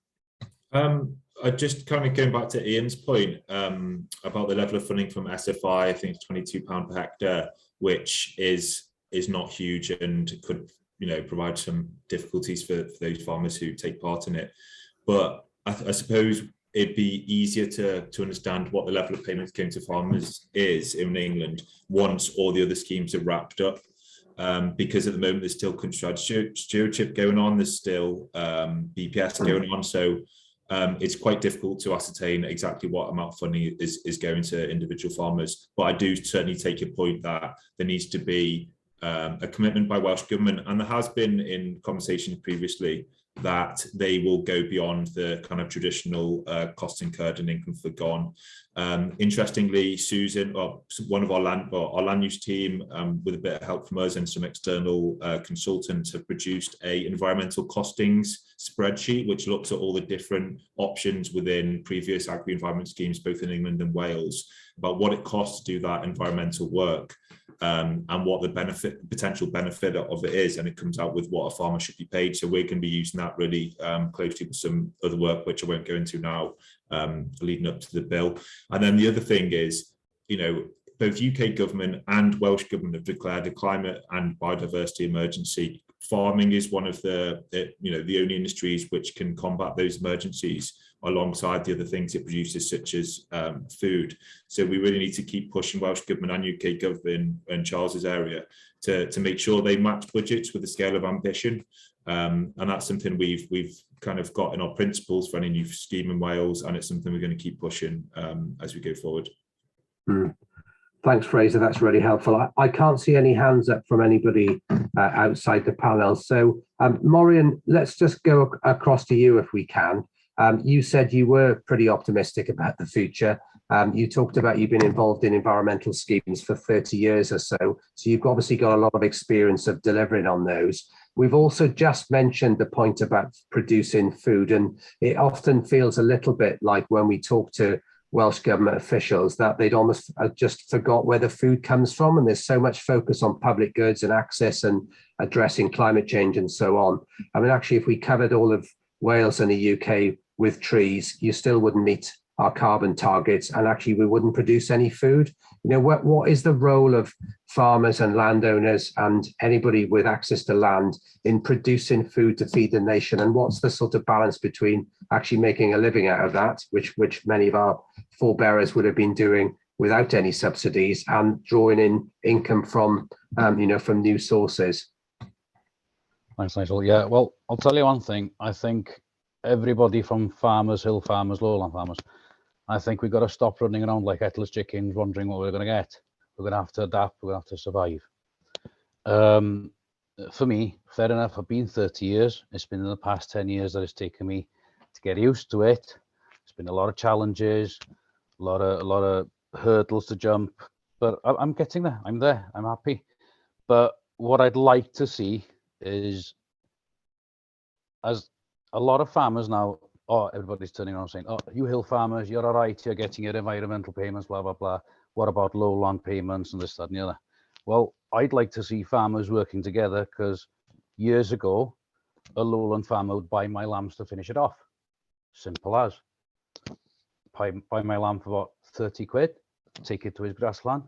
I just kind of going back to Ian's point about the level of funding from SFI. I think it's £22 per hectare, which is not huge and could provide some difficulties for those farmers who take part in it. But I suppose it'd be easier to understand what the level of payments going to farmers is in England once all the other schemes are wrapped up, because at the moment there's still country stewardship going on, there's still BPS going on, so it's quite difficult to ascertain exactly what amount of funding is going to individual farmers. But I do certainly take your point that there needs to be a commitment by Welsh Government, and there has been in conversations previously that they will go beyond the kind of traditional costs incurred and income forgone. Interestingly, Susan, one of our land use team, with a bit of help from us and some external consultants, have produced a environmental costings spreadsheet, which looks at all the different options within previous agri-environment schemes, both in England and Wales, about what it costs to do that environmental work. And what the potential benefit of it is, and it comes out with what a farmer should be paid. So we're going to be using that really closely with some other work, which I won't go into now, leading up to the bill. And then the other thing is, both UK government and Welsh government have declared a climate and biodiversity emergency. Farming is one of the only industries which can combat those emergencies alongside the other things it produces, such as food. So we really need to keep pushing Welsh Government and UK Government in Charles's area to make sure they match budgets with the scale of ambition. And that's something we've kind of got in our principles for any new scheme in Wales, and it's something we're going to keep pushing as we go forward. Thanks, Fraser. That's really helpful. I can't see any hands up from anybody outside the panel. So, Morien, let's just go across to you if we can. You said you were pretty optimistic about the future. You talked about you've been involved in environmental schemes for 30 years or so. So you've obviously got a lot of experience of delivering on those. We've also just mentioned the point about producing food, and it often feels a little bit like when we talk to Welsh Government officials that they'd almost just forgot where the food comes from, and there's so much focus on public goods and access and addressing climate change and so on. I mean, actually, if we covered all of Wales and the UK with trees, you still wouldn't meet our carbon targets, and actually we wouldn't produce any food. What is the role of farmers and landowners and anybody with access to land in producing food to feed the nation, and what's the sort of balance between actually making a living out of that, which many of our forebearers would have been doing without any subsidies, and drawing in income from from new sources? Thanks, Nigel. Yeah, well, I'll tell you one thing. I think everybody from farmers, hill farmers, lowland farmers, I think we've got to stop running around like headless chickens, wondering what we're going to get. We're going to have to adapt. We're going to have to survive. For me, fair enough, I've been 30 years. It's been in the past 10 years that it's taken me to get used to it. It's been a lot of challenges, a lot of hurdles to jump, but I'm getting there. I'm there. I'm happy. But what I'd like to see is, as a lot of farmers now, everybody's turning around saying, you hill farmers, you're all right, you're getting your environmental payments, blah, blah, blah. What about lowland payments and this, that, and the other? Well, I'd like to see farmers working together, because years ago, a lowland farmer would buy my lambs to finish it off. Simple as. Buy my lamb for about 30 quid, take it to his grassland,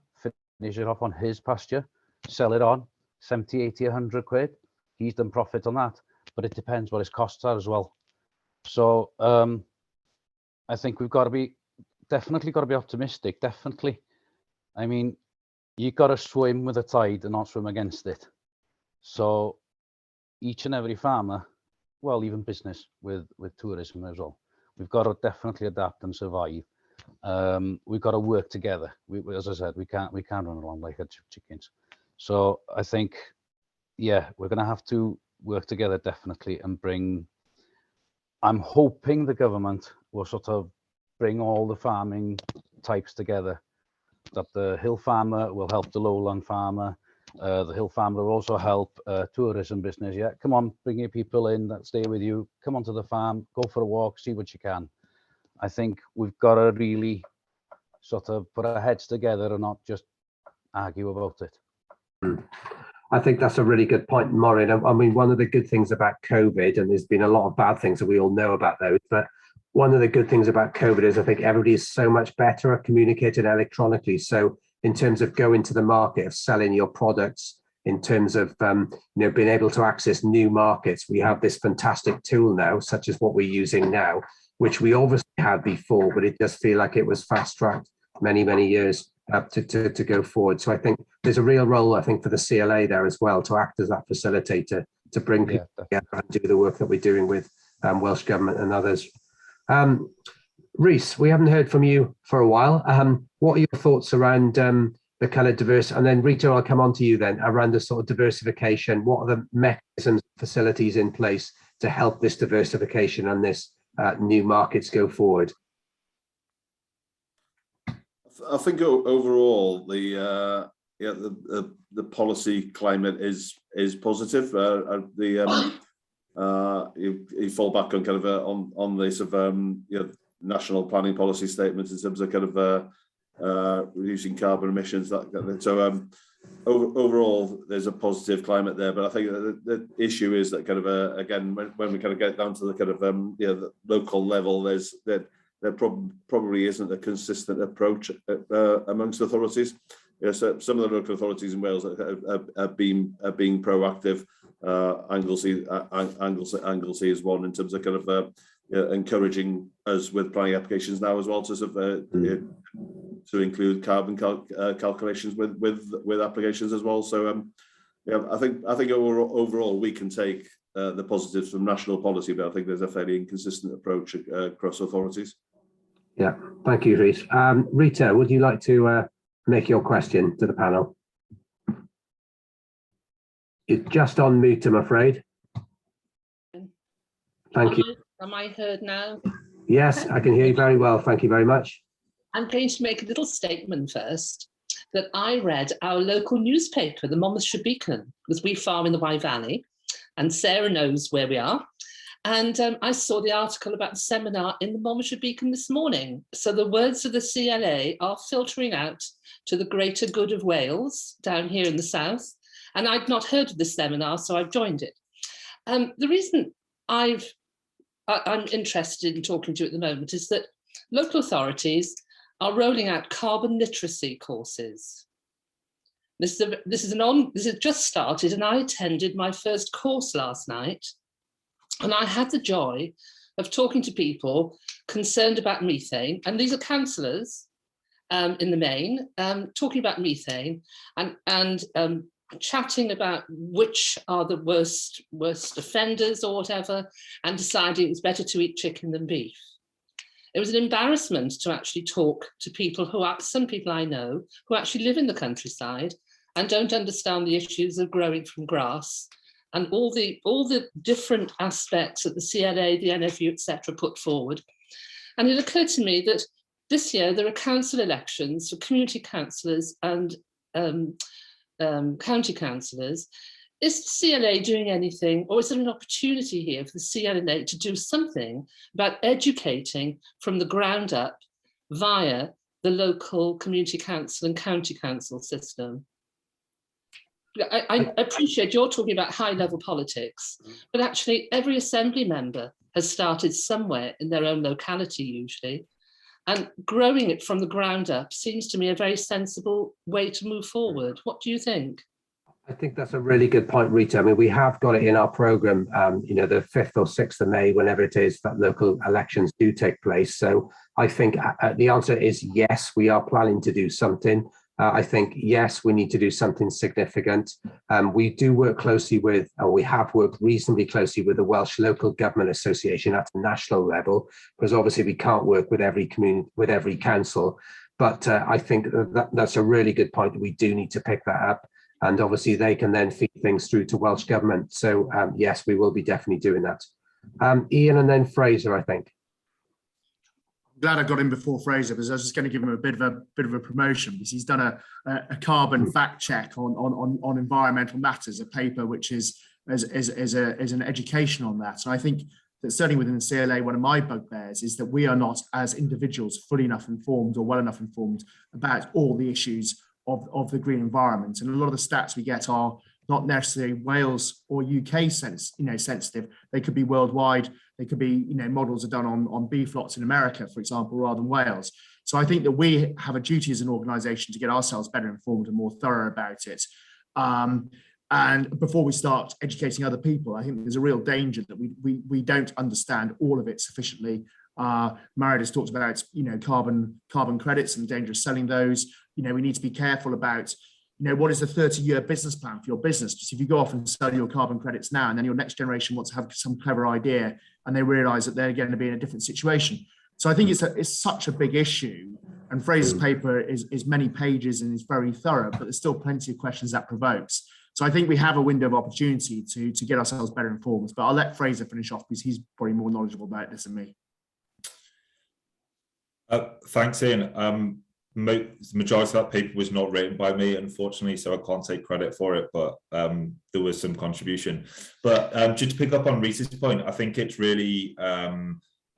finish it off on his pasture, sell it on 70, 80, 100 quid. He's done profit on that, but it depends what his costs are as well. So I think we've definitely got to be optimistic, definitely. I mean, you've got to swim with the tide and not swim against it. So each and every farmer well, even business with tourism as well. We've got to definitely adapt and survive. We've got to work together. As I said, we can't run along like chickens. So I think, yeah, we're going to have to work together definitely and bring. I'm hoping the government will sort of bring all the farming types together. That the hill farmer will help the lowland farmer. The hill farmer will also help tourism business. Yeah, come on, bring your people in that stay with you. Come onto the farm, go for a walk, see what you can. I think we've got to really sort of put our heads together and not just argue about it. I think that's a really good point, Morien. I mean, one of the good things about COVID, and there's been a lot of bad things that we all know about those, but one of the good things about COVID is I think everybody is so much better at communicating electronically. So in terms of going to the market, of selling your products, in terms of being able to access new markets, we have this fantastic tool now, such as what we're using now, which we obviously had before, but it does feel like it was fast-tracked many years to go forward. So I think there's a real role, I think, for the CLA there as well, to act as that facilitator, to bring people together and do the work that we're doing with Welsh Government and others. Rhys, we haven't heard from you for a while. What are your thoughts around the kind of diverse, and then Rita, I'll come on to you then, around the sort of diversification. What are the mechanisms, facilities in place to help this diversification and this new markets go forward? I think overall the policy climate is positive. You fall back on kind of on this of national planning policy statements in terms of kind of reducing carbon emissions. So overall, there's a positive climate there. But I think the issue is that kind of again, when we kind of get down to the kind of the local level, there probably isn't a consistent approach amongst authorities. So some of the local authorities in Wales have been proactive. Anglesey is one in terms of kind of encouraging us with planning applications now as well to sort of to include carbon calculations with applications as well. So I think overall we can take the positives from national policy, but I think there's a fairly inconsistent approach across authorities. Yeah, thank you, Rhys. Rita, would you like to make your question to the panel? You're just on mute, I'm afraid. Thank you. Am I heard now? Yes, I can hear you very well. Thank you very much. I'm going to make a little statement first that I read our local newspaper, the Monmouthshire Beacon, because we farm in the Wye Valley, and Sarah knows where we are. And I saw the article about the seminar in the Monmouthshire Beacon this morning. So the words of the CLA are filtering out to the greater good of Wales down here in the south. And I'd not heard of this seminar, so I've joined it. The reason I'm interested in talking to you at the moment is that local authorities are rolling out carbon literacy courses. This has just started, and I attended my first course last night. And I had the joy of talking to people concerned about methane, and these are councillors in the main, talking about methane and chatting about which are the worst offenders or whatever, and deciding it was better to eat chicken than beef. It was an embarrassment to actually talk to people some people I know who actually live in the countryside and don't understand the issues of growing from grass and all the different aspects that the CLA, the NFU, etc. put forward. And it occurred to me that this year there are council elections for community councillors and county councillors. Is the CLA doing anything, or is there an opportunity here for the CLA to do something about educating from the ground up via the local community council and county council system? I appreciate you're talking about high-level politics, but actually every assembly member has started somewhere in their own locality usually, and growing it from the ground up seems to me a very sensible way to move forward. What do you think? I think that's a really good point, Rita. I mean, we have got it in our programme, the 5th or 6th of May, whenever it is that local elections do take place. So I think the answer is yes, we are planning to do something. I think, yes, we need to do something significant. We do work closely with, or we have worked reasonably closely with the Welsh Local Government Association at the national level, because obviously we can't work with every community, with every council. But I think that's a really good point, that we do need to pick that up. And obviously they can then feed things through to Welsh Government. So yes, we will be definitely doing that. Iain and then Fraser, I think. Glad I got in before Fraser, because I was just going to give him a bit of a promotion, because he's done a carbon fact check on environmental matters, a paper which is an education on that. And I think that certainly within the CLA, one of my bugbears is that we are not, as individuals, fully enough informed or well enough informed about all the issues of the green environment. And a lot of the stats we get are not necessarily Wales or UK sensitive. They could be worldwide. They could be, models are done on beef lots in America, for example, rather than Wales. So I think that we have a duty as an organisation to get ourselves better informed and more thorough about it. And before we start educating other people, I think there's a real danger that we don't understand all of it sufficiently. Marriott has talked about, carbon credits and the danger of selling those. We need to be careful about, what is the 30-year business plan for your business? Because if you go off and sell your carbon credits now, and then your next generation wants to have some clever idea, and they realise that they're going to be in a different situation. So I think it's such a big issue. And Fraser's paper is many pages and is very thorough, but there's still plenty of questions that provokes. So I think we have a window of opportunity to get ourselves better informed. But I'll let Fraser finish off, because he's probably more knowledgeable about this than me. Thanks, Iain. The majority of that paper was not written by me, unfortunately, so I can't take credit for it, but there was some contribution. But just to pick up on Rhys's point, I think it's really,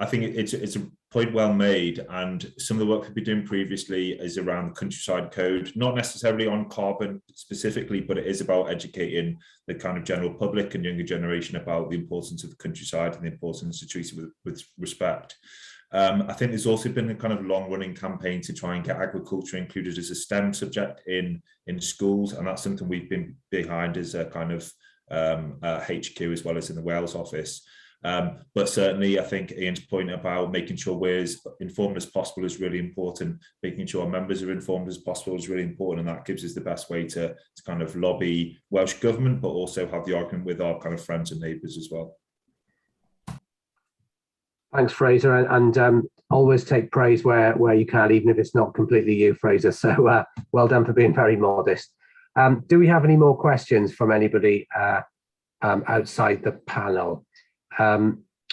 it's a point well made, and some of the work we've been doing previously is around the countryside code, not necessarily on carbon specifically, but it is about educating the kind of general public and younger generation about the importance of the countryside and the importance of treating with respect. I think there's also been a kind of long-running campaign to try and get agriculture included as a STEM subject in schools, and that's something we've been behind as a kind of HQ as well as in the Wales office. But certainly, I think Ian's point about making sure we're as informed as possible is really important. Making sure our members are informed as possible is really important, and that gives us the best way to kind of lobby Welsh Government, but also have the argument with our kind of friends and neighbours as well. Thanks, Fraser, and always take praise where you can, even if it's not completely you, Fraser. So well done for being very modest. Do we have any more questions from anybody outside the panel?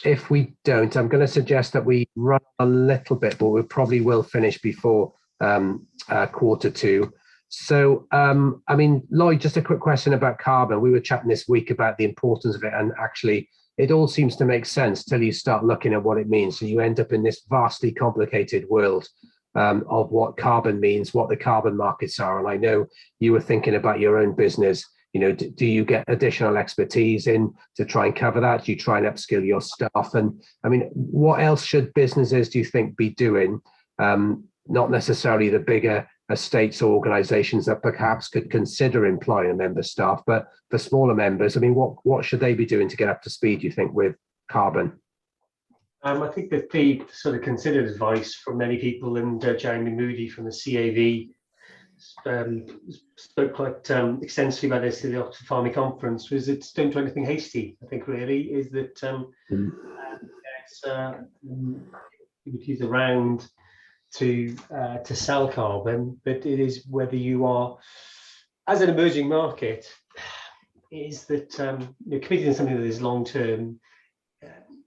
If we don't, I'm going to suggest that we run a little bit, but we probably will finish before 2:15. So, I mean, Lloyd, just a quick question about carbon. We were chatting this week about the importance of it, and actually it all seems to make sense till you start looking at what it means. So you end up in this vastly complicated world of what carbon means, what the carbon markets are. And I know you were thinking about your own business. Do you get additional expertise in to try and cover that? Do you try and upskill your staff? And I mean, what else should businesses, do you think, be doing? Not necessarily the bigger estates or organisations that perhaps could consider employing member staff, but for smaller members, I mean, what should they be doing to get up to speed, you think, with carbon? I think that the sort of considered advice from many people, and Jeremy Moody from the CAV spoke quite extensively about this at the Oxford Farming Conference, was it's don't do anything hasty. I think really is that it's around to sell carbon, but it is whether you are, as an emerging market, is that committing to something that is long term.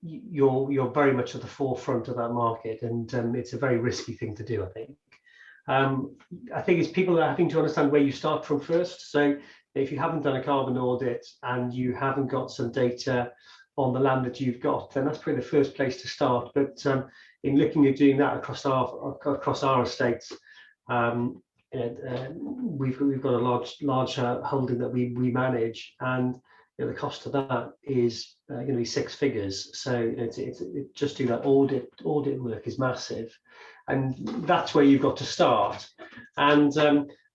You're very much at the forefront of that market, and it's a very risky thing to do, I think. I think it's people are having to understand where you start from first. So if you haven't done a carbon audit and you haven't got some data on the land that you've got, then that's probably the first place to start. But in looking at doing that across our estates, we've got a large holding that we manage, and the cost of that is going to be six figures. So it just do that audit work is massive, and that's where you've got to start. And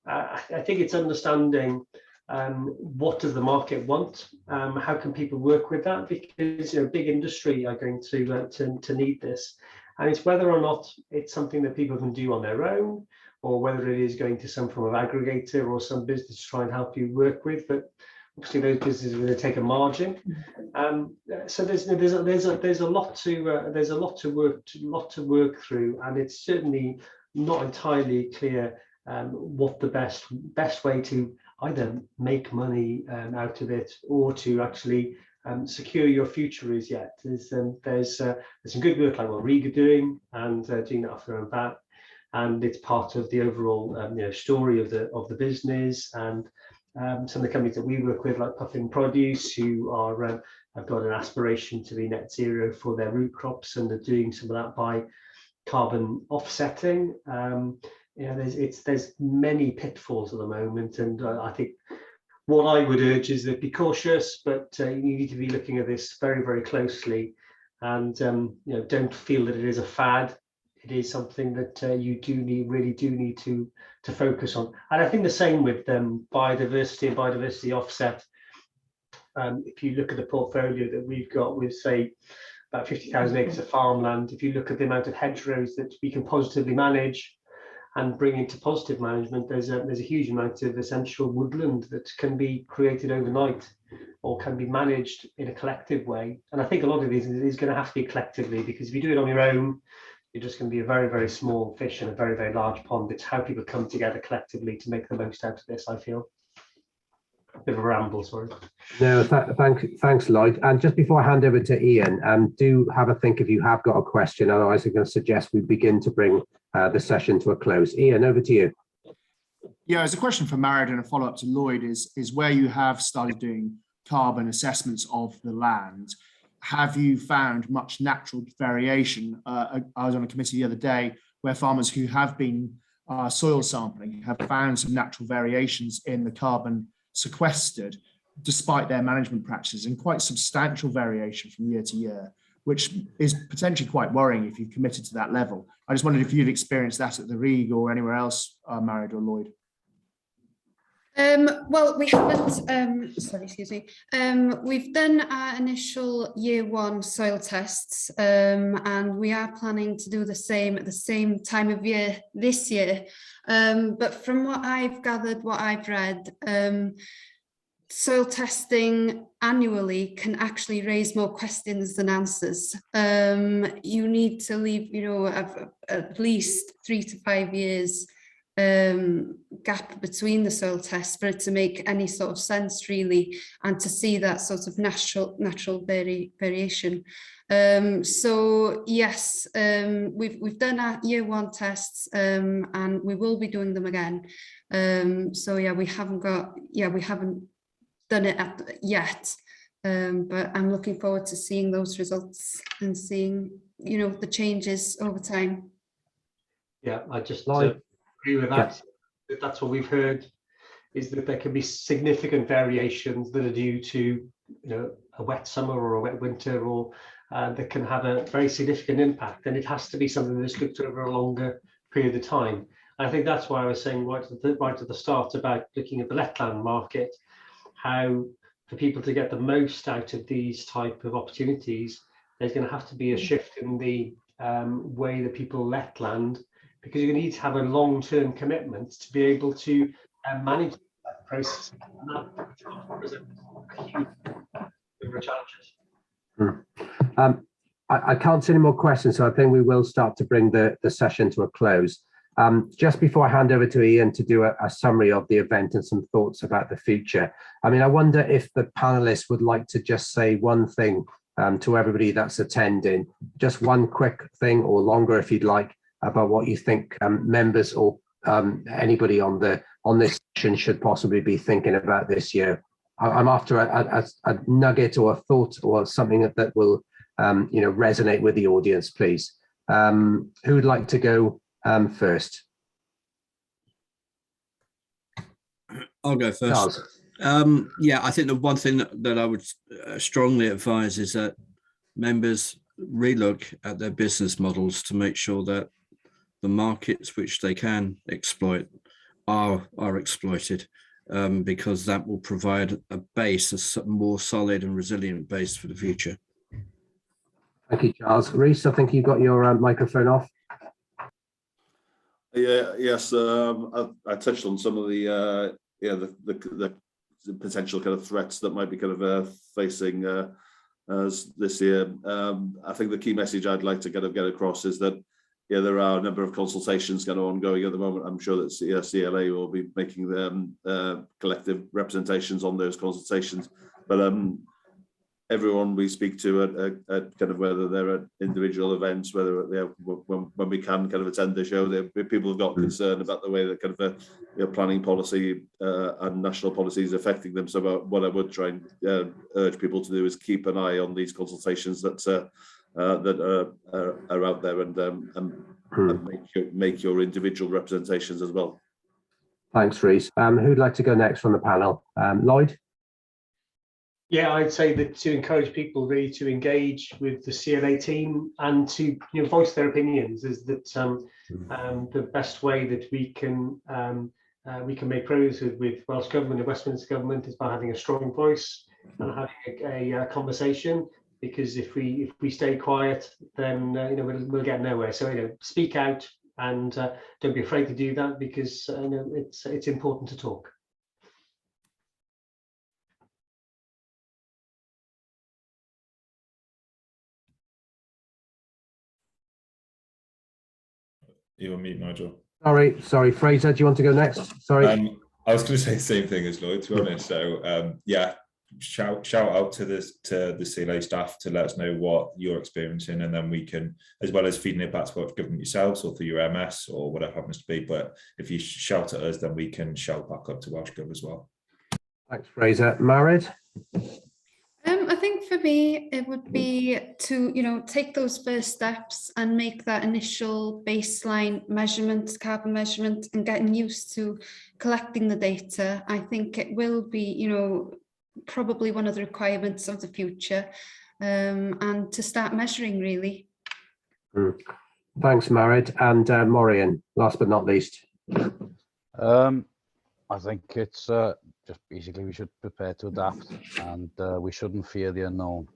I think it's understanding what does the market want, how can people work with that, because big industry are going to need this, and it's whether or not it's something that people can do on their own, or whether it is going to some form of aggregator or some business to try and help you work with. But obviously those businesses are going to take a margin. So there's a lot to work through, and it's certainly not entirely clear what the best way to either make money out of it or to actually secure your future is yet. There's some good work like what Rhug are doing, and doing that off their own bat, and it's part of the overall story of the business. And some of the companies that we work with, like Puffin Produce, who are have got an aspiration to be net zero for their root crops, and they're doing some of that by carbon offsetting. There's many pitfalls at the moment, and I think what I would urge is that be cautious, but you need to be looking at this very, very closely, and don't feel that it is a fad. It is something that you really do need to focus on. And I think the same with biodiversity and biodiversity offset. If you look at the portfolio that we've got with, say, about 50,000 acres of farmland, if you look at the amount of hedgerows that we can positively manage and bring into positive management, there's a huge amount of essential woodland that can be created overnight or can be managed in a collective way. And I think a lot of these is going to have to be collectively, because if you do it on your own, you're just going to be a very, very small fish in a very, very large pond. It's how people come together collectively to make the most out of this, I feel. A bit of a ramble, sorry. No, thanks, Lloyd. And just before I hand over to Iain, do have a think if you have got a question. Otherwise, I'm going to suggest we begin to bring the session to a close. Iain, over to you. Yeah, as a question for Married and a follow-up to Lloyd is where you have started doing carbon assessments of the land, have you found much natural variation? I was on a committee the other day where farmers who have been soil sampling have found some natural variations in the carbon sequestered despite their management practices, and quite substantial variation from year to year, which is potentially quite worrying if you've committed to that level. I just wondered if you'd experienced that at the Rhug or anywhere else, Married or Lloyd. Well, we haven't, sorry, excuse me. We've done our initial year 1 soil tests, and we are planning to do the same at the same time of year this year. But from what I've gathered, what I've read, soil testing annually can actually raise more questions than answers. You need to leave, at least 3 to 5 years gap between the soil tests for it to make any sort of sense, really, and to see that sort of natural variation. So yes, we've done our year 1 tests, and we will be doing them again. So yeah, we haven't done it yet, but I'm looking forward to seeing those results and seeing the changes over time. Yeah, I just agree with that. Yeah. That's what we've heard, is that there can be significant variations that are due to a wet summer or a wet winter, or that can have a very significant impact, and it has to be something that's looked over a longer period of time. And I think that's why I was saying right at the start about looking at the Letland market, how for people to get the most out of these type of opportunities, there's going to have to be a shift in the way that people let land, because you're going to need to have a long-term commitment to be able to manage that process. And that presents a huge number of challenges. I can't see any more questions, so I think we will start to bring the session to a close. Just before I hand over to Iain to do a summary of the event and some thoughts about the future, I wonder if the panelists would like to just say one thing to everybody that's attending, just one quick thing, or longer if you'd like, about what you think members or anybody on this session should possibly be thinking about this year. I'm after a nugget or a thought or something that will resonate with the audience, please. Who would like to go first? I'll go first. Yeah, I think the one thing that I would strongly advise is that members relook at their business models to make sure that the markets which they can exploit are exploited, because that will provide a base, a more solid and resilient base for the future. Thank you, Charles. Rhys, I think you got your microphone off. Yeah, yes, I touched on some of the the potential kind of threats that might be kind of facing us this year. I think the key message I'd like to kind of get across is that there are a number of consultations kind of ongoing at the moment. I'm sure that CLA will be making collective representations on those consultations, but everyone we speak to at kind of whether they're at individual events, whether when we can kind of attend the show, people have got concern about the way that kind of planning policy and national policy is affecting them. So what I would try and urge people to do is keep an eye on these consultations that are out there, and make your individual representations as well. Thanks, Rhys. Who'd like to go next from the panel? Lloyd? Yeah, I'd say that to encourage people really to engage with the CLA team and to voice their opinions is that the best way that we can make progress with Welsh Government and Westminster Government is by having a strong voice and having a conversation. Because if we stay quiet, then we'll get nowhere. So speak out and don't be afraid to do that, because it's important to talk. You're on mute, Nigel. Sorry, Fraser, do you want to go next? Sorry. I was going to say the same thing as Lloyd, to be honest. So shout out to the CLA staff to let us know what you're experiencing, and then we can, as well as feeding it back to Welsh Government yourselves or through your MS or whatever happens to be. But if you shout at us, then we can shout back up to Welsh Gov as well. Thanks, Fraser. Marid? I think for me, it would be to, take those first steps and make that initial baseline measurement, carbon measurement, and getting used to collecting the data. I think it will be, probably one of the requirements of the future, and to start measuring, really. Thanks, Marid. And Morien, last but not least. I think it's just basically we should prepare to adapt, and we shouldn't fear the unknown.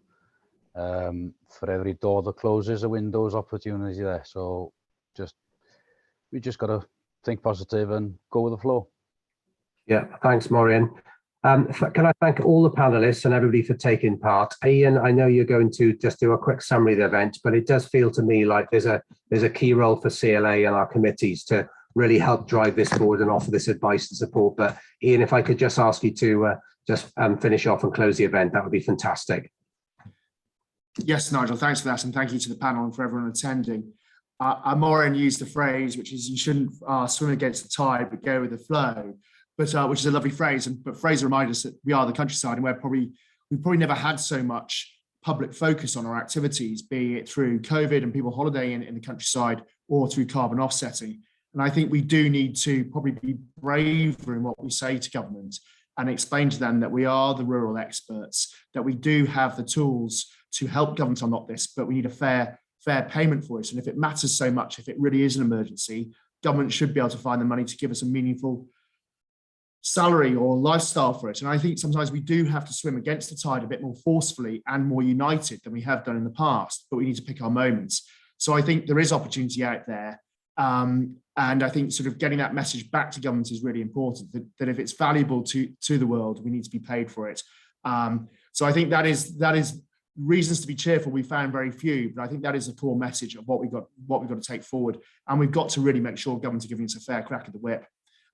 For every door that closes, a window's opportunity there. So we just got to think positive and go with the flow. Yeah, thanks, Morien. Can I thank all the panelists and everybody for taking part? Iain, I know you're going to just do a quick summary of the event, but it does feel to me like there's a key role for CLA and our committees to really help drive this forward and offer this advice and support. But Iain, if I could just ask you to just finish off and close the event, that would be fantastic. Yes, Nigel, thanks for that, and thank you to the panel and for everyone attending. Morien used the phrase, which is you shouldn't swim against the tide, but go with the flow. But which is a lovely phrase. But Fraser reminded us that we are the countryside, and we've probably never had so much public focus on our activities, be it through COVID and people holidaying in the countryside or through carbon offsetting. And I think we do need to probably be braver in what we say to government and explain to them that we are the rural experts, that we do have the tools to help government unlock this, but we need a fair payment for it. And if it matters so much, if it really is an emergency, government should be able to find the money to give us a meaningful salary or lifestyle for it. And I think sometimes we do have to swim against the tide a bit more forcefully and more united than we have done in the past, but we need to pick our moments. So I think there is opportunity out there. And I think sort of getting that message back to government is really important, that if it's valuable to the world, we need to be paid for it. So I think that is reasons to be cheerful. We found very few, but I think that is a core message of what we've got to take forward. And we've got to really make sure government are giving us a fair crack at the whip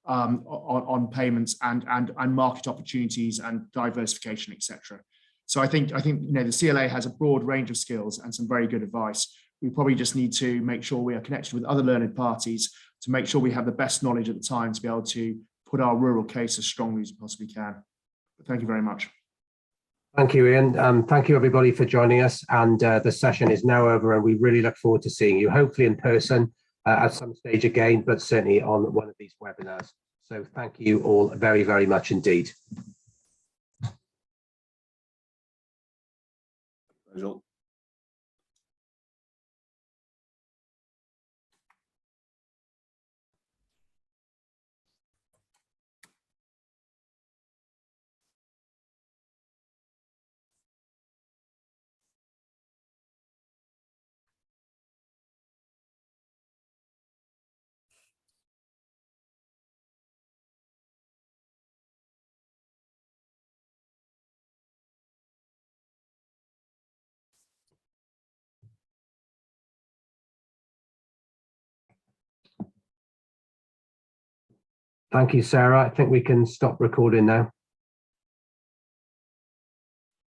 on payments and market opportunities and diversification, etc. So I think the CLA has a broad range of skills and some very good advice. We probably just need to make sure we are connected with other learned parties to make sure we have the best knowledge at the time to be able to put our rural case as strongly as we possibly can. But thank you very much. Thank you, Iain. Thank you, everybody, for joining us. And the session is now over, and we really look forward to seeing you, hopefully in person at some stage again, but certainly on one of these webinars. So thank you all very, very much indeed. Nigel. Thank you, Sarah. I think we can stop recording now.